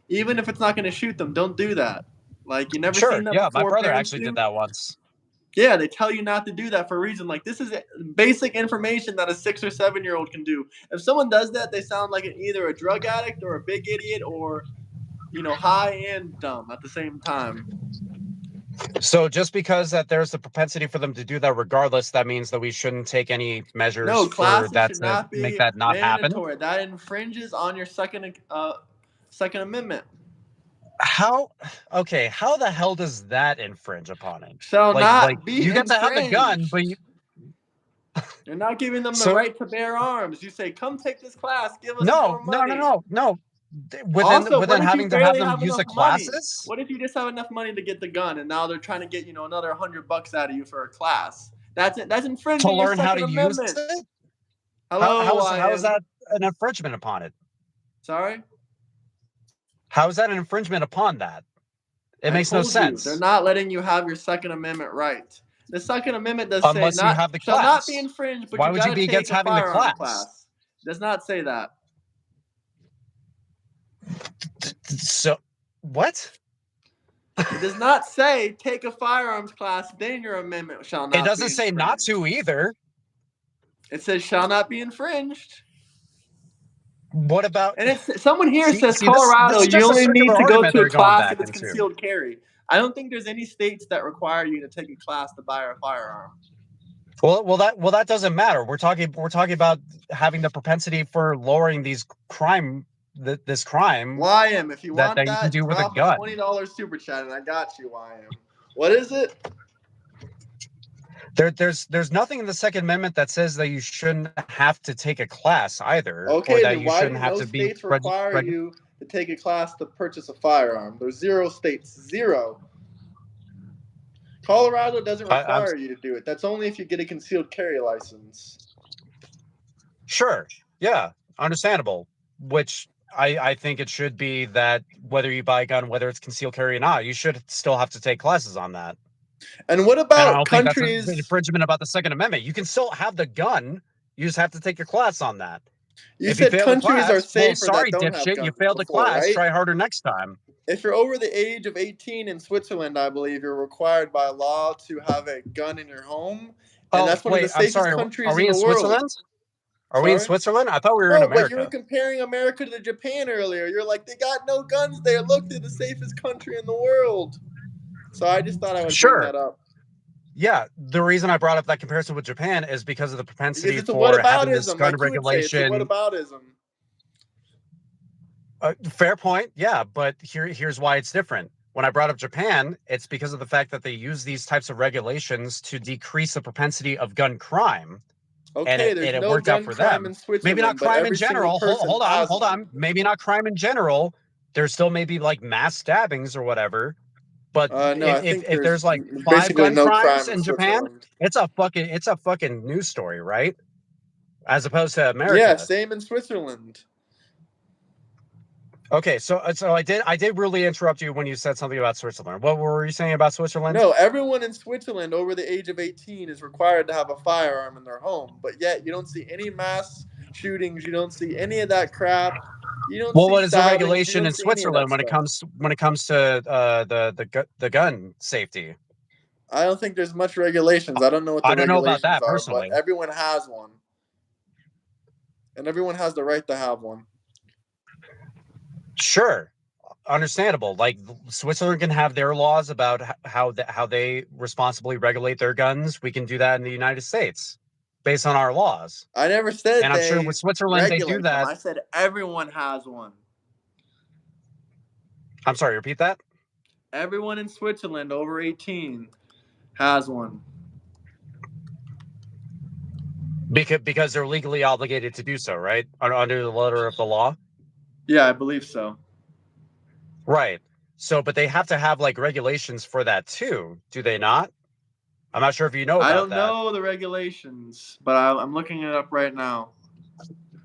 Even if it's not going to shoot them, don't do that. Like, you never Sure. seen that Yeah, my before brother parents actually do? did that once. Yeah, they tell you not to do that for a reason. Like, this is basic information that a 6 or 7-year-old can do. If someone does that, they sound like either a drug addict or a big idiot or, high and dumb at the same time. So just because that there's the propensity for them to do that regardless, that means that we shouldn't take any measures No, for classes that should to not make be that not happen? mandatory. That infringes on your Second Amendment. How the hell does that infringe upon it? Shall Like not be you get to have the gun, infringed. but You're not giving them the So- right to bear arms. You say, come take this class, give us more money. no. Also, Within having to have them use the classes? What if you just have enough money to get the gun and now they're trying to get, another $100 out of you for a class? That's it. That's infringing To your learn how Second to use Amendment. it? Hello, How is that an infringement upon it? Sorry? How is that an infringement upon that? It makes no sense. They're not letting you have your Second Amendment right. The Second Amendment does Unless say you have the shall not class. be infringed, but Why you would you gotta be take against a having the firearm class? It does not say that. So what? It does not say take a firearms class, then your amendment shall not be It doesn't say not to either. It says shall not be infringed. What about? And someone here says See, Colorado, this is you just a only need circular to go argument to a they're going class back if it's into. concealed carry. I don't think there's any states that require you to take a class to buy a firearm. Well, that doesn't matter. We're talking about having the propensity for lowering this crime. YM, if you want that, you can do with a drop gun. $20 super chat, and I got you, YM. What is it? There's nothing in the Second Amendment that says that you shouldn't have to take a class either, Okay, or that then you why shouldn't do have no to be. states require you to take a class to purchase a firearm? There's 0 states. 0. Colorado doesn't I'm require you to do it. That's only if you get a concealed carry license. sure. Yeah, understandable. Which I think it should be that whether you buy a gun, whether it's concealed carry or not, you should still have to take classes on that. And what And I about don't think that's an countries? infringement about the Second Amendment. You can still have the gun. You just have to take your class on that. You If you said fail the countries are class, well, safer that sorry, don't have dipshit, you guns failed the before, class. right? Try harder next time. If you're over the age of 18 in Switzerland, I believe you're required by law to have a gun in your home, and Oh, that's one of the wait, I'm safest sorry. Are countries we in in the world. Switzerland? Are we in Sorry? Switzerland? I thought we were in No, but you were America. comparing America to Japan earlier. You're like, they got no guns there. Look, they're the safest country in the world. So I just thought I would bring that up. Yeah, the reason I brought up that comparison with Japan is because of the Because propensity it's a for having this whataboutism, gun like you would say. It's a regulation. whataboutism. Fair point. Yeah, but here's why it's different. When I brought up Japan, it's because of the fact that they use these types of regulations to decrease the propensity of gun crime. Okay, there's it no worked out gun for crime them. in Switzerland, Maybe not but crime in every single general. person Hold has one. on. Maybe not crime in general. There's still maybe like mass stabbings or whatever. But No, I think if there's like 5 basically gun no crimes crime in Japan, Switzerland. it's a fucking news story, right? As opposed to America. Yeah, same in Switzerland. Okay, so I did really interrupt you when you said something about Switzerland. What were you saying about Switzerland? No, everyone in Switzerland over the age of 18 is required to have a firearm in their home, but yet you don't see any mass shootings. You don't see any of that crap. You don't. Well, see what is the stabbings, regulation in Switzerland when it comes to the gun safety? I don't think there's much regulations. I don't know what the regulations about that are, personally. but everyone has one, and everyone has the right to have one. Sure, understandable. Like Switzerland can have their laws about how they responsibly regulate their guns. We can do that in the United States based on our laws. I never said. And I'm sure with Switzerland they do that. I said everyone has one. I'm sorry, repeat that. Everyone in Switzerland over 18 has one. Because they're legally obligated to do so, right? Under the letter of the law. Yeah, I believe so. Right. So, but they have to have like regulations for that too, do they not? I'm not sure if you know about that. I don't know the regulations, but I'm looking it up right now.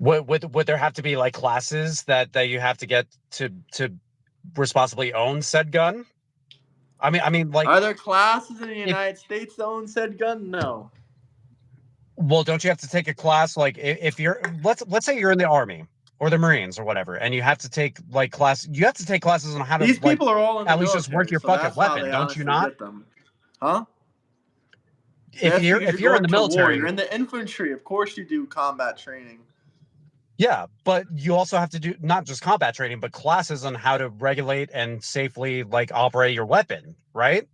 Would there have to be like classes that you have to get to responsibly own said gun? I mean, like, are there classes in the United States that own said gun? No. Well, don't you have to take a class like if you're let's say you're in the Army or the Marines or whatever, and you have to take like you have to take classes on how to. These people are all in the at least just work your fucking weapon, don't you not? Huh? If you're in the military, you're in the infantry. Of course, you do combat training. Yeah, but you also have to do not just combat training, but classes on how to regulate and safely like operate your weapon, right?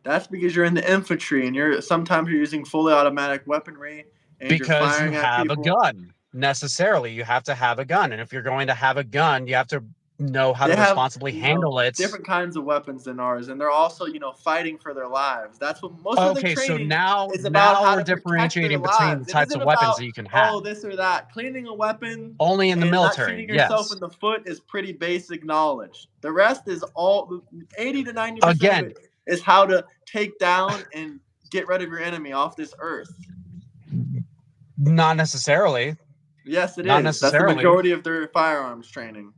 That's because you're in the infantry and sometimes you're using fully automatic weaponry. And because you have a gun. Necessarily, you have to have a gun, and if you're going to have a gun, you have to know how to responsibly handle it. Different kinds of weapons than ours, and they're also, fighting for their lives. That's what most of the training so now, is about. Now we're differentiating between the types of weapons that you can have. Oh, this or that. Cleaning a weapon only in the military. Not shooting yourself in the foot is pretty basic knowledge. The rest is all 80 to 90% of it is how to take down and get rid of your enemy off this earth. Not necessarily. Yes, it is. That's the majority of their firearms training.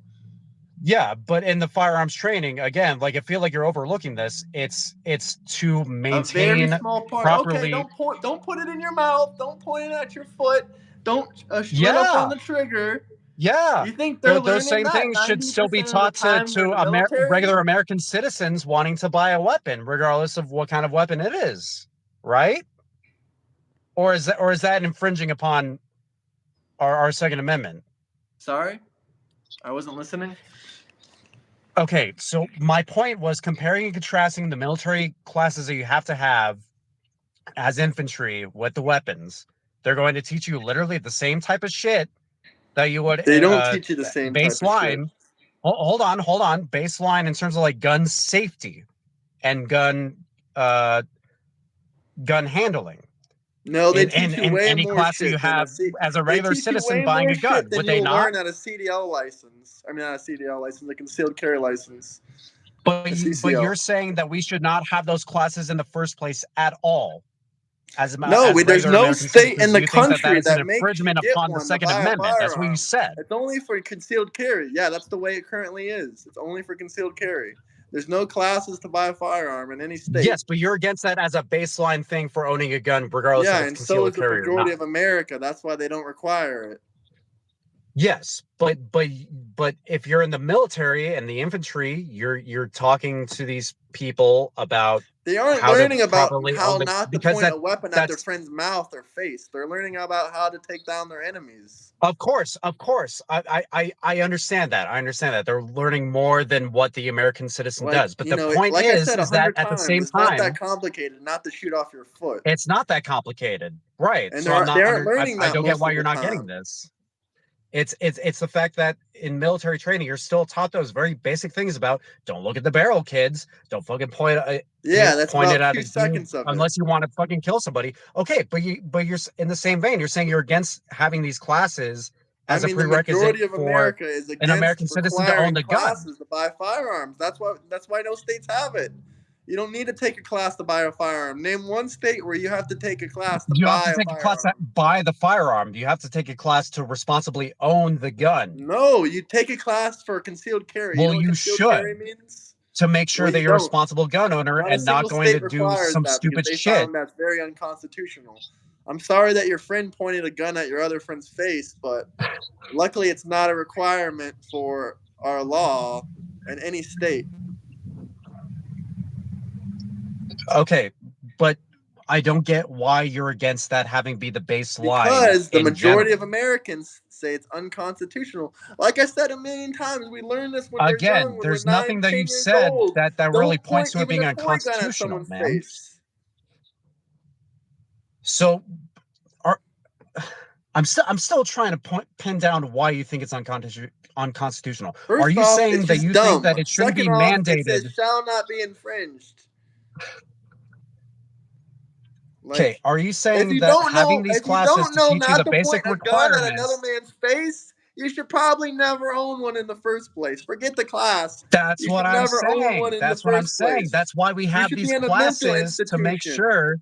Yeah, but in the firearms training, again, like I feel like you're overlooking this. It's to maintain a very small part. Properly. Okay, don't put it in your mouth. Don't point it at your foot. Don't shut up on the trigger. Yeah, you think those same things should still be taught to regular American citizens wanting to buy a weapon, regardless of what kind of weapon it is, right? Or is that infringing upon our Second Amendment? Sorry, I wasn't listening. Okay, so my point was comparing and contrasting the military classes that you have to have as infantry with the weapons. They're going to teach you literally the same type of shit that you would. They don't teach you the same baseline. Type of shit. Hold on. Baseline in terms of like gun safety and gun handling. No, they teach you way any more class shit you have as a regular citizen buying a gun. Would they not? Learn at a CDL license. I mean, not a CDL license, a concealed carry license. But you're saying that we should not have those classes in the first place at all. There's no American state in the you think country that is an makes you infringement get upon the one to Second buy a Amendment. That's what you firearm. said. It's only for concealed carry. Yeah, that's the way it currently is. It's only for concealed carry. There's no classes to buy a firearm in any state. Yes, but you're against that as a baseline thing for owning a gun, regardless of its concealed carry. Yeah, and so is the majority of America. That's why they don't require it. Yes, but if you're in the military and the infantry, you're talking to these people about they aren't learning about how not to point a weapon at their friend's mouth or face. They're learning about how to take down their enemies. Of course. I understand that. I understand that they're learning more than what the American citizen does. But the point is that at the same time, it's not that complicated not to shoot off your foot. It's not that complicated, right? And so they aren't learning that. I don't get why you're not getting this. It's the fact that in military training, you're still taught those very basic things about don't look at the barrel, kids. Don't fucking point. That's point about it 2 seconds of unless you want to fucking kill somebody. Okay, but you're in the same vein. You're saying you're against having these classes as a prerequisite for an American citizen to own the gun. To buy firearms. That's why no states have it. You don't need to take a class to buy a firearm. Name one state where you have to take a class to buy a firearm. You have to take a class to buy the firearm. Do you have to take a class to responsibly own the gun? No, you take a class for concealed carry. Well, you should. To make sure that you're a responsible gun owner and not going to do some stupid shit. That's very unconstitutional. I'm sorry that your friend pointed a gun at your other friend's face, but luckily it's not a requirement for our law in any state. Okay, but I don't get why you're against that having be the baseline. Because the majority of Americans say it's unconstitutional. Like I said a million times, we learn this when we're young. When there's nothing that you said that really points to it being unconstitutional, man. Face. So, I'm still trying to pin down why you think it's unconstitutional. Are you saying that you think that it shouldn't be mandated? It shall not be infringed. Okay, are you saying that having these classes to teach you the basic requirements? At another man's face, you should probably never own one in the first place. Forget the class. That's what I'm saying. That's what I'm saying. That's why we have these classes to make sure.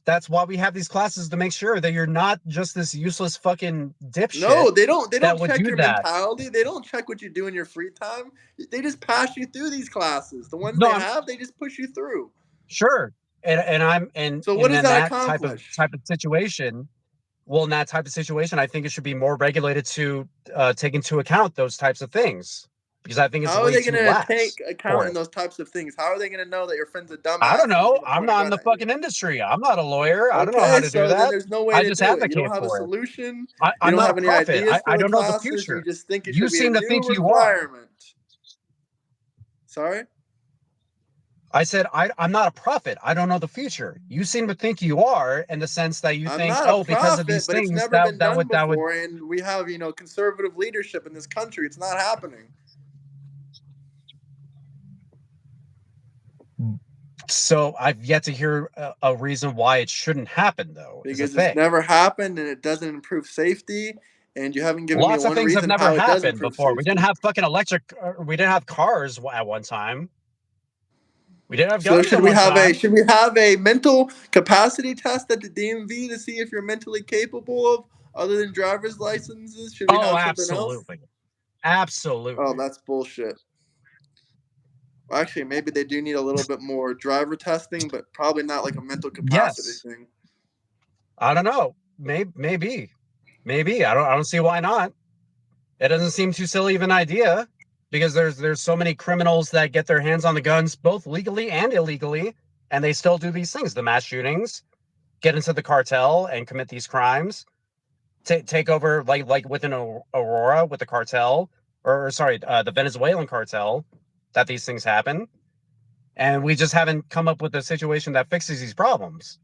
That's why we have these classes to make sure that you're not just this useless fucking dipshit. No, they don't check your mentality. They don't check what you do in your free time. They just pass you through these classes. The ones they just push you through. Sure. So what does that accomplish? Type of situation? Well, in that type of situation, I think it should be more regulated to take into account those types of things, because I think it's how are they going to take account in those types of things? How are they going to know that your friend's a dumbass? I don't know. I'm not in the fucking industry. I'm not a lawyer. I don't know how to do that. There's no way I just advocate for it. You don't have a solution. I'm not a prophet. I don't know the future. You just think it you should seem be to think you are. Sorry? I said, I'm not a prophet. I don't know the future. You seem to think you are, in the sense that you think, because of these things, that would. And we have, conservative leadership in this country. It's not happening. So I've yet to hear a reason why it shouldn't happen, though. Because it's never happened, and it doesn't improve safety. And you haven't given lots me one of things reason have never how happened before. Safety. We didn't have fucking electric. We didn't have cars at one time. We didn't have guns. So should we have a mental capacity test at the DMV to see if you're mentally capable of other than driver's licenses? Should we have something else? Absolutely. Oh, that's bullshit. Well, actually, maybe they do need a little bit more driver testing, but probably not like a mental capacity thing. I don't know. Maybe. I don't see why not. It doesn't seem too silly of an idea. Because there's so many criminals that get their hands on the guns, both legally and illegally, and they still do these things. The mass shootings, get into the cartel and commit these crimes, take over like within Aurora with the cartel, the Venezuelan cartel, that these things happen. And we just haven't come up with a situation that fixes these problems.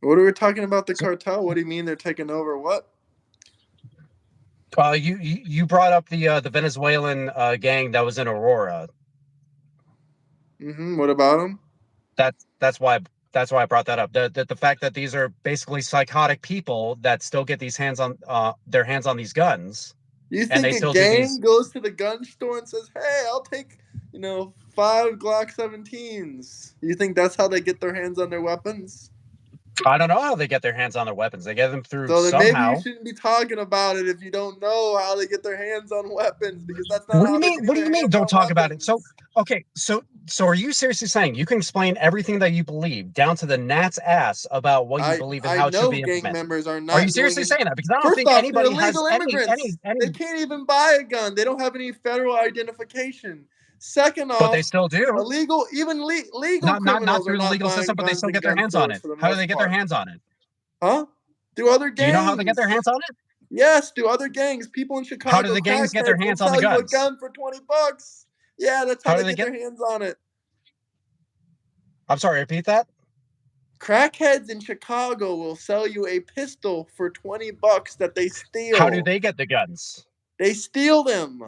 What are we talking about, the cartel? What do you mean they're taking over what? You brought up the Venezuelan gang that was in Aurora. What about them? That's why I brought that up. The fact that these are basically psychotic people that still get their hands on these guns. You think a gang goes to the gun store and says, "Hey, I'll take 5 Glock 17s. You think that's how they get their hands on their weapons? I don't know how they get their hands on their weapons. They get them through So then maybe somehow. you shouldn't be talking about it if you don't know how they get their hands on weapons, because that's not What do how you they mean? get What do their you mean? hands Don't on talk about it. weapons. Okay, so are you seriously saying you can explain everything that you believe down to the gnat's ass about what you believe and I how it should know be gang implemented? members are Are you not doing seriously it. saying that? Because I don't First think off, they're anybody has illegal immigrants. any. They can't even buy a gun. They don't have any federal identification. Second But they off, still do. illegal, even legal Not criminals are through the not legal buying system, but they guns still and get their gun hands on stores it. for the How do they most get their part. hands on it? Huh? Through other gangs. Do you know how they get their hands on it? Yes, through other gangs. People in Chicago. How do the gangs get their hands on the will sell you a guns? gun for $20. Yeah, that's how How do they get their hands on it. I'm sorry, repeat that. Crackheads in Chicago will sell you a pistol for $20 that they steal. How do they get the guns? They steal them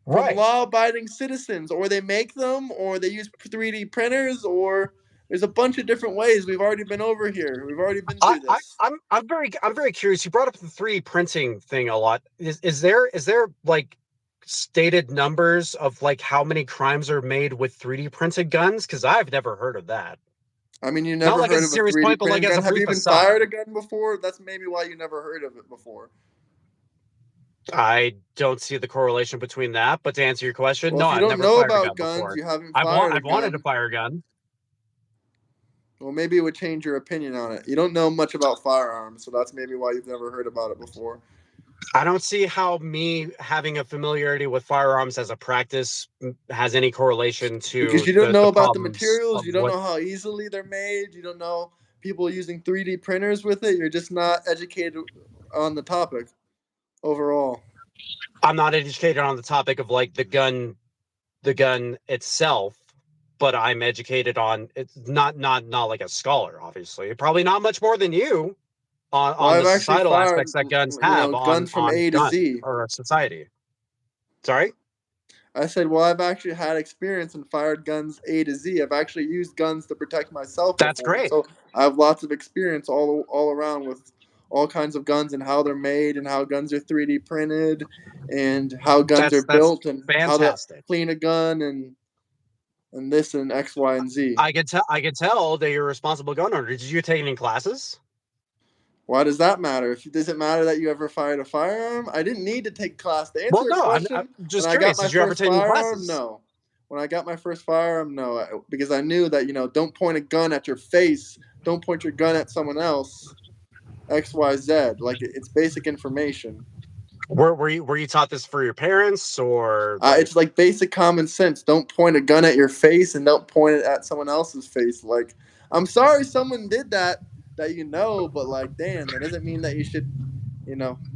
from Right. law-abiding citizens, or they make them, or they use 3D printers, or there's a bunch of different ways. We've already been over here. We've already been through this. I'm very curious. You brought up the 3D printing thing a lot. Is there like stated numbers of like how many crimes are made with 3D printed guns? Because I've never heard of that. I mean, you never Not like heard as a of a serious 3D point, but like printed as gun. a Have you brief even aside. fired a gun before? That's maybe why you never heard of it before. I don't see the correlation between that. But to answer your question, Well, no, if you I've don't never know fired a about gun guns, before. you haven't fired a I've gun. wanted to fire a gun. Well, maybe it would change your opinion on it. You don't know much about firearms, so that's maybe why you've never heard about it before. I don't see how me having a familiarity with firearms as a practice has any correlation to because you don't know about the problems materials, of you don't what know how easily they're made, you don't know people using 3D printers with it. You're just not educated on the topic overall. I'm not educated on the topic of like the gun itself, but I'm educated on it's not like a scholar, obviously. Probably not much more than you on I've the actually societal fired, aspects that guns have guns from A to gun Z. or society. Sorry? I said, well, I've actually had experience and fired guns A to Z. I've actually used guns to protect myself. That's before. great. So I have lots of experience all around with all kinds of guns and how they're made and how guns are 3D printed and how guns are built and fantastic. How to clean a gun and this and X, Y, and Z. I could tell that you're a responsible gun owner. Did you take any classes? Why does that matter? Does it matter that you ever fired a firearm? I didn't need to take class to answer your question. I'm just when curious. I got my Did you ever first take any firearm, classes? no. When I got my first firearm, no, because I knew that don't point a gun at your face, don't point your gun at someone else. X, Y, Z. Like it's basic information. Were you taught this for your parents or? It's like basic common sense. Don't point a gun at your face and don't point it at someone else's face. Like I'm sorry someone did that but like, damn, that doesn't mean that you should,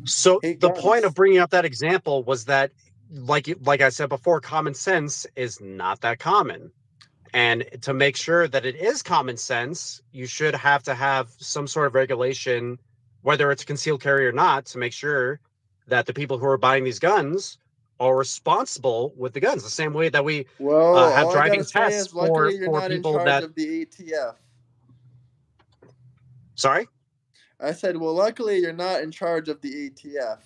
So the guns. point of bringing up that example was that, like I said before, common sense is not that common. And to make sure that it is common sense, you should have to have some sort of regulation, whether it's concealed carry or not, to make sure that the people who are buying these guns are responsible with the guns. The same way that we have driving tests for people that. Of the ATF. Sorry? I said, well, luckily you're not in charge of the ATF.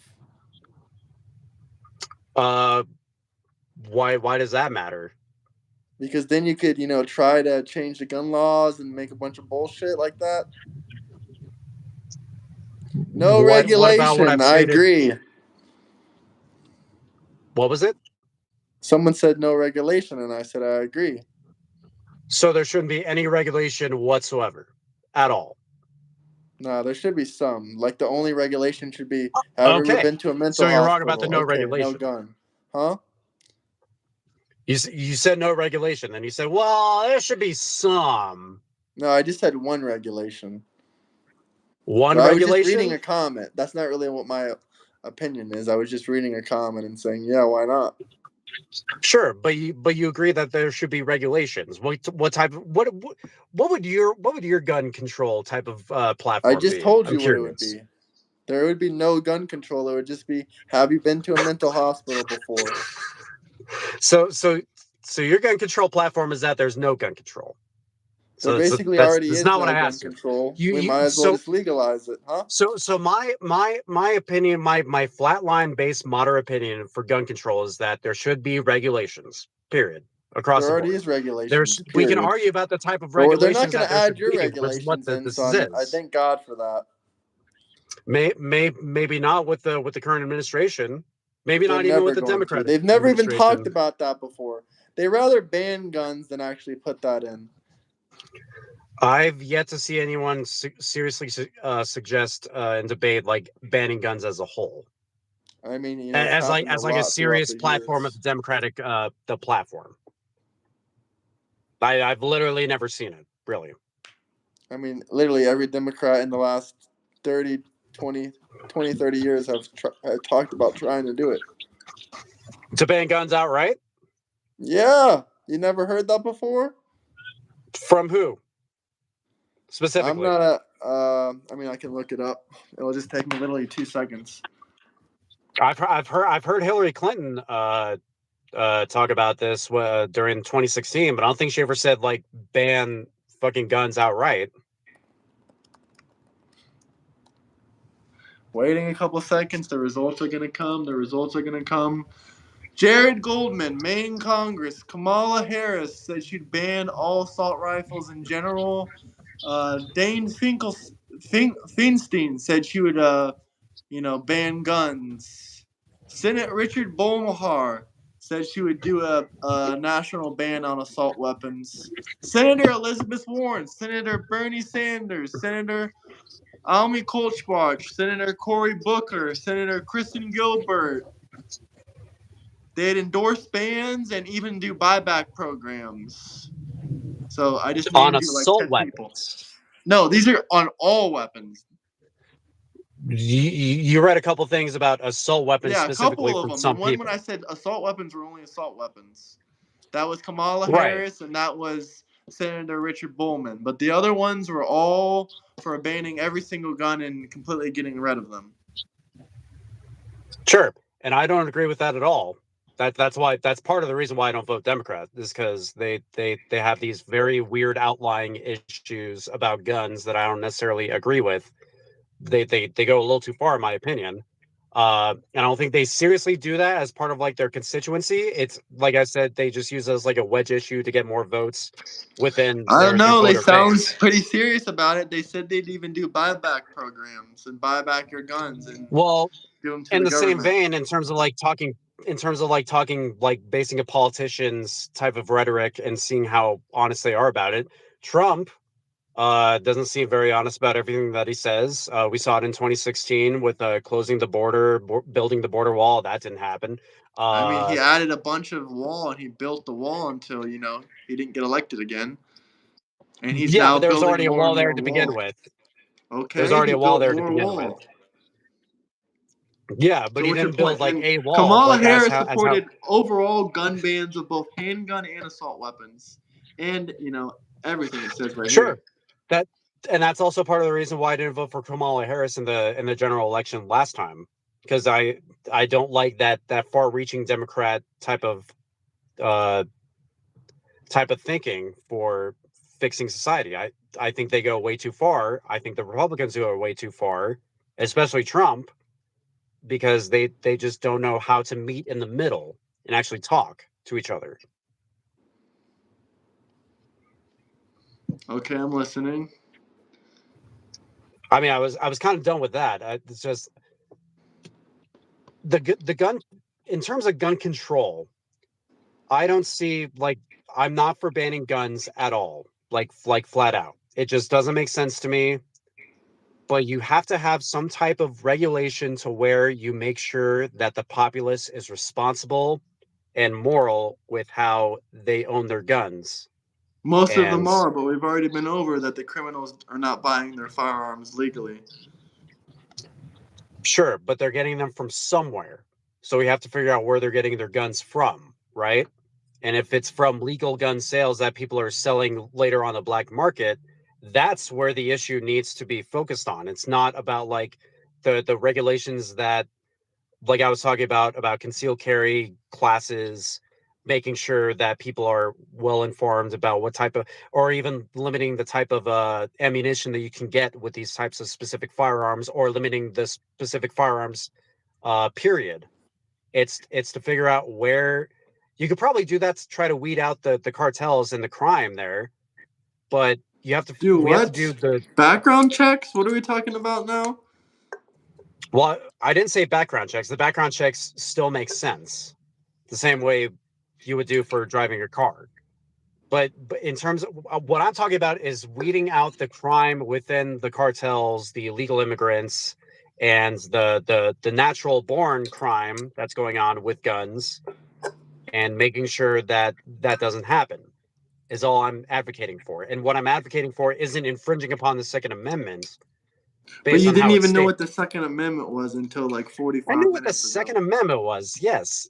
Why does that matter? Because then you could, try to change the gun laws and make a bunch of bullshit like that. No regulation. I agree. What was it? Someone said no regulation, and I said I agree. So there shouldn't be any regulation whatsoever at all. No, there should be some. Like the only regulation should be have you ever been to a mental hospital? So you're wrong about the no regulation. No gun. Huh? You said no regulation, then you said, well, there should be some. No, I just had one regulation. One regulation? I was just reading a comment. That's not really what my opinion is. I was just reading a comment and saying, yeah, why not? Sure, but you agree that there should be regulations. What would your gun control type of platform be? I just told you what it would be. There would be no gun control. It would just be, have you been to a mental hospital before? So your gun control platform is that there's no gun control. So basically already is not no what I gun asked control. We might as well just legalize it, huh? So my opinion, my flatline based moderate opinion for gun control is that there should be regulations. period, across There the already board. is regulations. We can Period. argue about the type of But they're not regulations going that to there add should your be, which is what regulations in, so this I is. thank God for that. Maybe not with the current administration. Maybe They're not even never with the going to. Democratic They've never even administration. talked about that before. They rather ban guns than actually put that in. I've yet to see anyone seriously suggest and debate like banning guns as a whole. I mean, you know, as like a serious platform of the Democratic the platform. I've literally never seen it, really. I mean, literally every Democrat in the last 30 years have talked about trying to do it. To ban guns outright? Yeah. You never heard that before? From who? Specifically? I'm not I mean, I can look it up. It'll just take me literally 2 seconds. I've heard Hillary Clinton talk about this during 2016, but I don't think she ever said like ban fucking guns outright. Waiting a couple seconds. The results are going to come. Jared Goldman, Maine Congress. Kamala Harris said she'd ban all assault rifles in general. Dane Feinstein said she would, ban guns. Senate Richard Bolmahar said she would do a national ban on assault weapons. Senator Elizabeth Warren, Senator Bernie Sanders, Senator Amy Klobuchar, Senator Cory Booker, Senator Kristen Gilbert. They'd endorse bans and even do buyback programs. So I just named on you like assault 10 weapons. people. No, these are on all weapons. You read a couple things about assault weapons specifically from some people. When I said assault weapons were only assault weapons, that was Kamala Right. Harris and that was Senator Richard Bowman. But the other ones were all for banning every single gun and completely getting rid of them. Sure, and I don't agree with that at all. That's part of the reason why I don't vote Democrat is because they have these very weird outlying issues about guns that I don't necessarily agree with. They go a little too far in my opinion. And I don't think they seriously do that as part of like their constituency. It's like I said, they just use it as like a wedge issue to get more votes within. I don't know. They sound pretty serious about it. They said they'd even do buyback programs and buy back your guns and give them to in the same vein, in terms of talking like basing a politician's type of rhetoric and seeing how honest they are about it. Trump doesn't seem very honest about everything that he says. We saw it in 2016 with closing the border, building the border wall. That didn't happen. I mean, he added a bunch of wall and he built the wall until he didn't get elected again. And he's now but there was building already a wall there to begin with. Okay, there's already a wall there to begin with. Yeah, but he didn't build like a wall. Kamala Harris supported overall gun bans of both handgun and assault weapons, and everything it says right here. Sure, that's also part of the reason why I didn't vote for Kamala Harris in the general election last time, because I don't like that far-reaching Democrat type of thinking for fixing society. I think they go way too far. I think the Republicans go way too far, especially Trump, because they just don't know how to meet in the middle and actually talk to each other. Okay, I'm listening. I mean, I was kind of done with that. It's just the gun, in terms of gun control, I don't see, I'm not for banning guns at all, like flat out. It just doesn't make sense to me. But you have to have some type of regulation to where you make sure that the populace is responsible and moral with how they own their guns. Most of them are, but we've already been over that the criminals are not buying their firearms legally. Sure, but they're getting them from somewhere. So we have to figure out where they're getting their guns from, right? And if it's from legal gun sales that people are selling later on the black market, that's where the issue needs to be focused on. It's not about the regulations that, like I was talking about concealed carry classes, making sure that people are well informed about what type of, or even limiting the type of ammunition that you can get with these types of specific firearms, or limiting the specific firearms period. It's to figure out where You could probably do that to try to weed out the cartels and the crime there, but you have to We have to do the background checks. What are we talking about now? Well, I didn't say background checks. The background checks still make sense, the same way you would do for driving your car. But in terms of what I'm talking about is weeding out the crime within the cartels, the illegal immigrants, and the natural born crime that's going on with guns, and making sure that that doesn't happen is all I'm advocating for. And what I'm advocating for isn't infringing upon the Second Amendment But based you on didn't how it's even know stated. what the Second Amendment was until like I 45 knew what the minutes ago. Second Amendment was. Yes,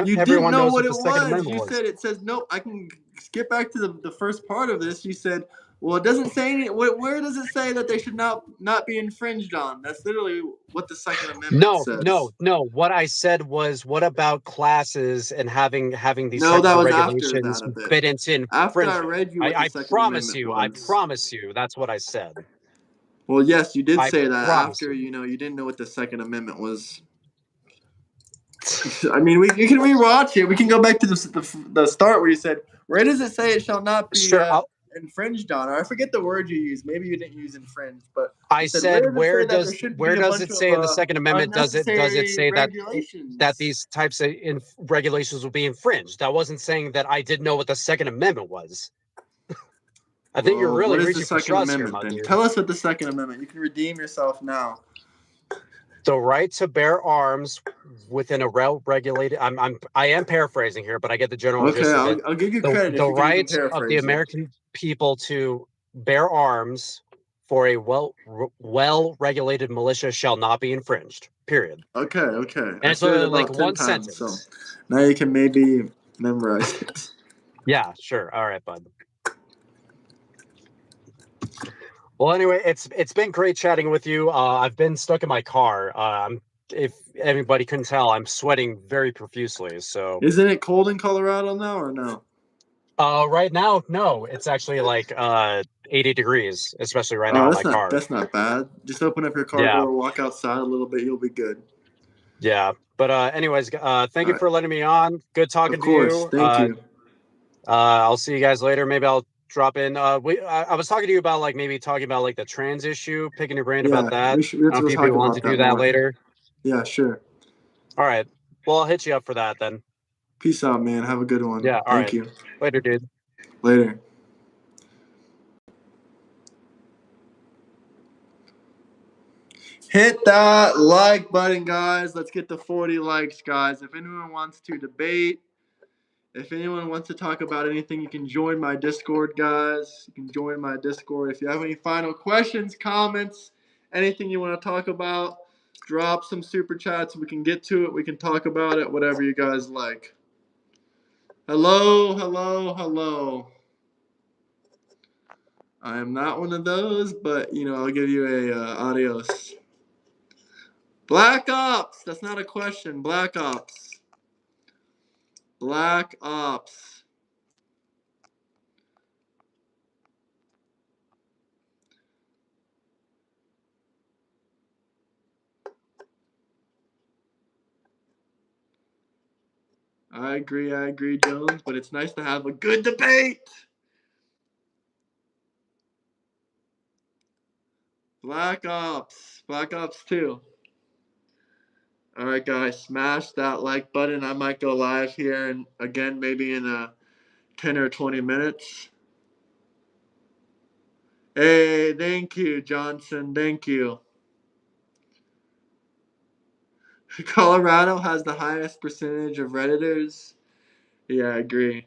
You didn't everyone know knows what what it the Second was. Amendment You was. said it says nope. I can skip back to the first part of this. You said, well, it doesn't say any. Where does it say that they should not be infringed on? That's literally what the Second Amendment says. No. What I said was, what about classes and having these No, types that of was after regulations that a bit. fit into After I infringing? read you what the Second Amendment I was. promise you, that's what I said. Well, yes, you did I say that promise after you. you didn't know what the Second Amendment was. I mean, you can rewatch it. We can go back to the start where you said, "Where does it say it shall not be Sure. infringed on?" Or I forget the word you used. Maybe you didn't use infringed, but I you said, "Where said, does it say that there shouldn't be a does bunch it of say in the Second Amendment? Does it unnecessary say that regulations?" these types of regulations will be infringed? I wasn't saying that I didn't know what the Second Amendment was. I think you're Well, really what is the reaching for Second straws here, Amendment my then? dude. Tell us what the Second Amendment. You can redeem yourself now. The right to bear arms within a well-regulated. I am paraphrasing here, but I get the general Okay, gist of it. I'll give you credit if The you can even right of the paraphrase it. American people to bear arms for a well-regulated militia shall not be infringed. Period. Okay. And I it's said it like about 10 one times, so sentence. now you can maybe memorize it. Yeah, sure. All right, bud. Well, anyway, it's been great chatting with you. I've been stuck in my car. If anybody couldn't tell, I'm sweating very profusely. So, Isn't it cold in Colorado now or no? right now, no, it's actually like 80 degrees, especially right now Oh, in my car. that's not bad. Just open up your car Yeah, door, walk outside a little bit, you'll be good. yeah. But anyways, thank All you right. for letting me on. Good talking Of to course. you. Thank you. I'll see you guys later. Maybe I'll drop in. I was talking to you about like maybe talking about like the trans issue, picking your brain about Yeah, that. I don't know if we'll you'd be talk willing to about do that that more. later. Yeah, sure. All right. Well, I'll hit you up for that then. Peace out, man. Have a good one. Yeah. All Thank right. you. Later, dude. Later. Hit that like button, guys. Let's get to 40 likes, guys. If anyone wants to debate, if anyone wants to talk about anything, you can join my Discord, guys. You can join my Discord. If you have any final questions, comments, anything you want to talk about, drop some super chats. We can get to it. We can talk about it, whatever you guys like. Hello. I am not one of those, but, I'll give you a adios. Black Ops. That's not a question. Black Ops. Black Ops. I agree, Jones, but it's nice to have a good debate. Black Ops 2. All right, guys, smash that like button. I might go live here and again maybe in 10 or 20 minutes. Hey, thank you, Johnson. Thank you. Colorado has the highest percentage of Redditors. Yeah, I agree.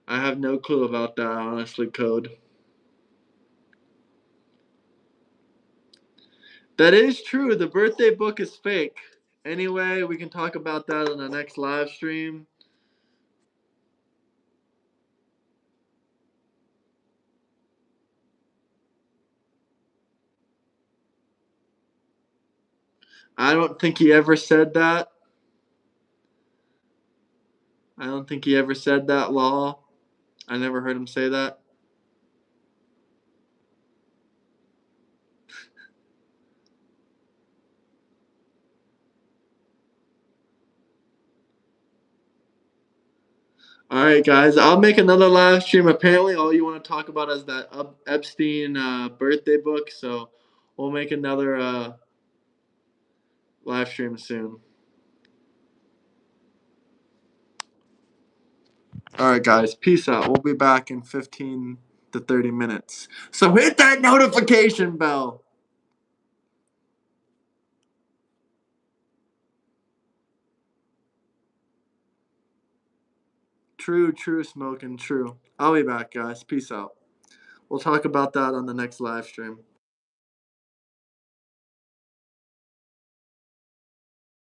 I have no clue about that, honestly, Code. That is true. The birthday book is fake. Anyway, we can talk about that on the next live stream. I don't think he ever said that. I don't think he ever said that, Law. I never heard him say that. All right, guys. I'll make another live stream. Apparently, all you want to talk about is that Epstein birthday book. So we'll make another live stream soon. All right, guys. Peace out. We'll be back in 15 to 30 minutes. So hit that notification bell. True, smoking, true. I'll be back, guys. Peace out. We'll talk about that on the next live stream.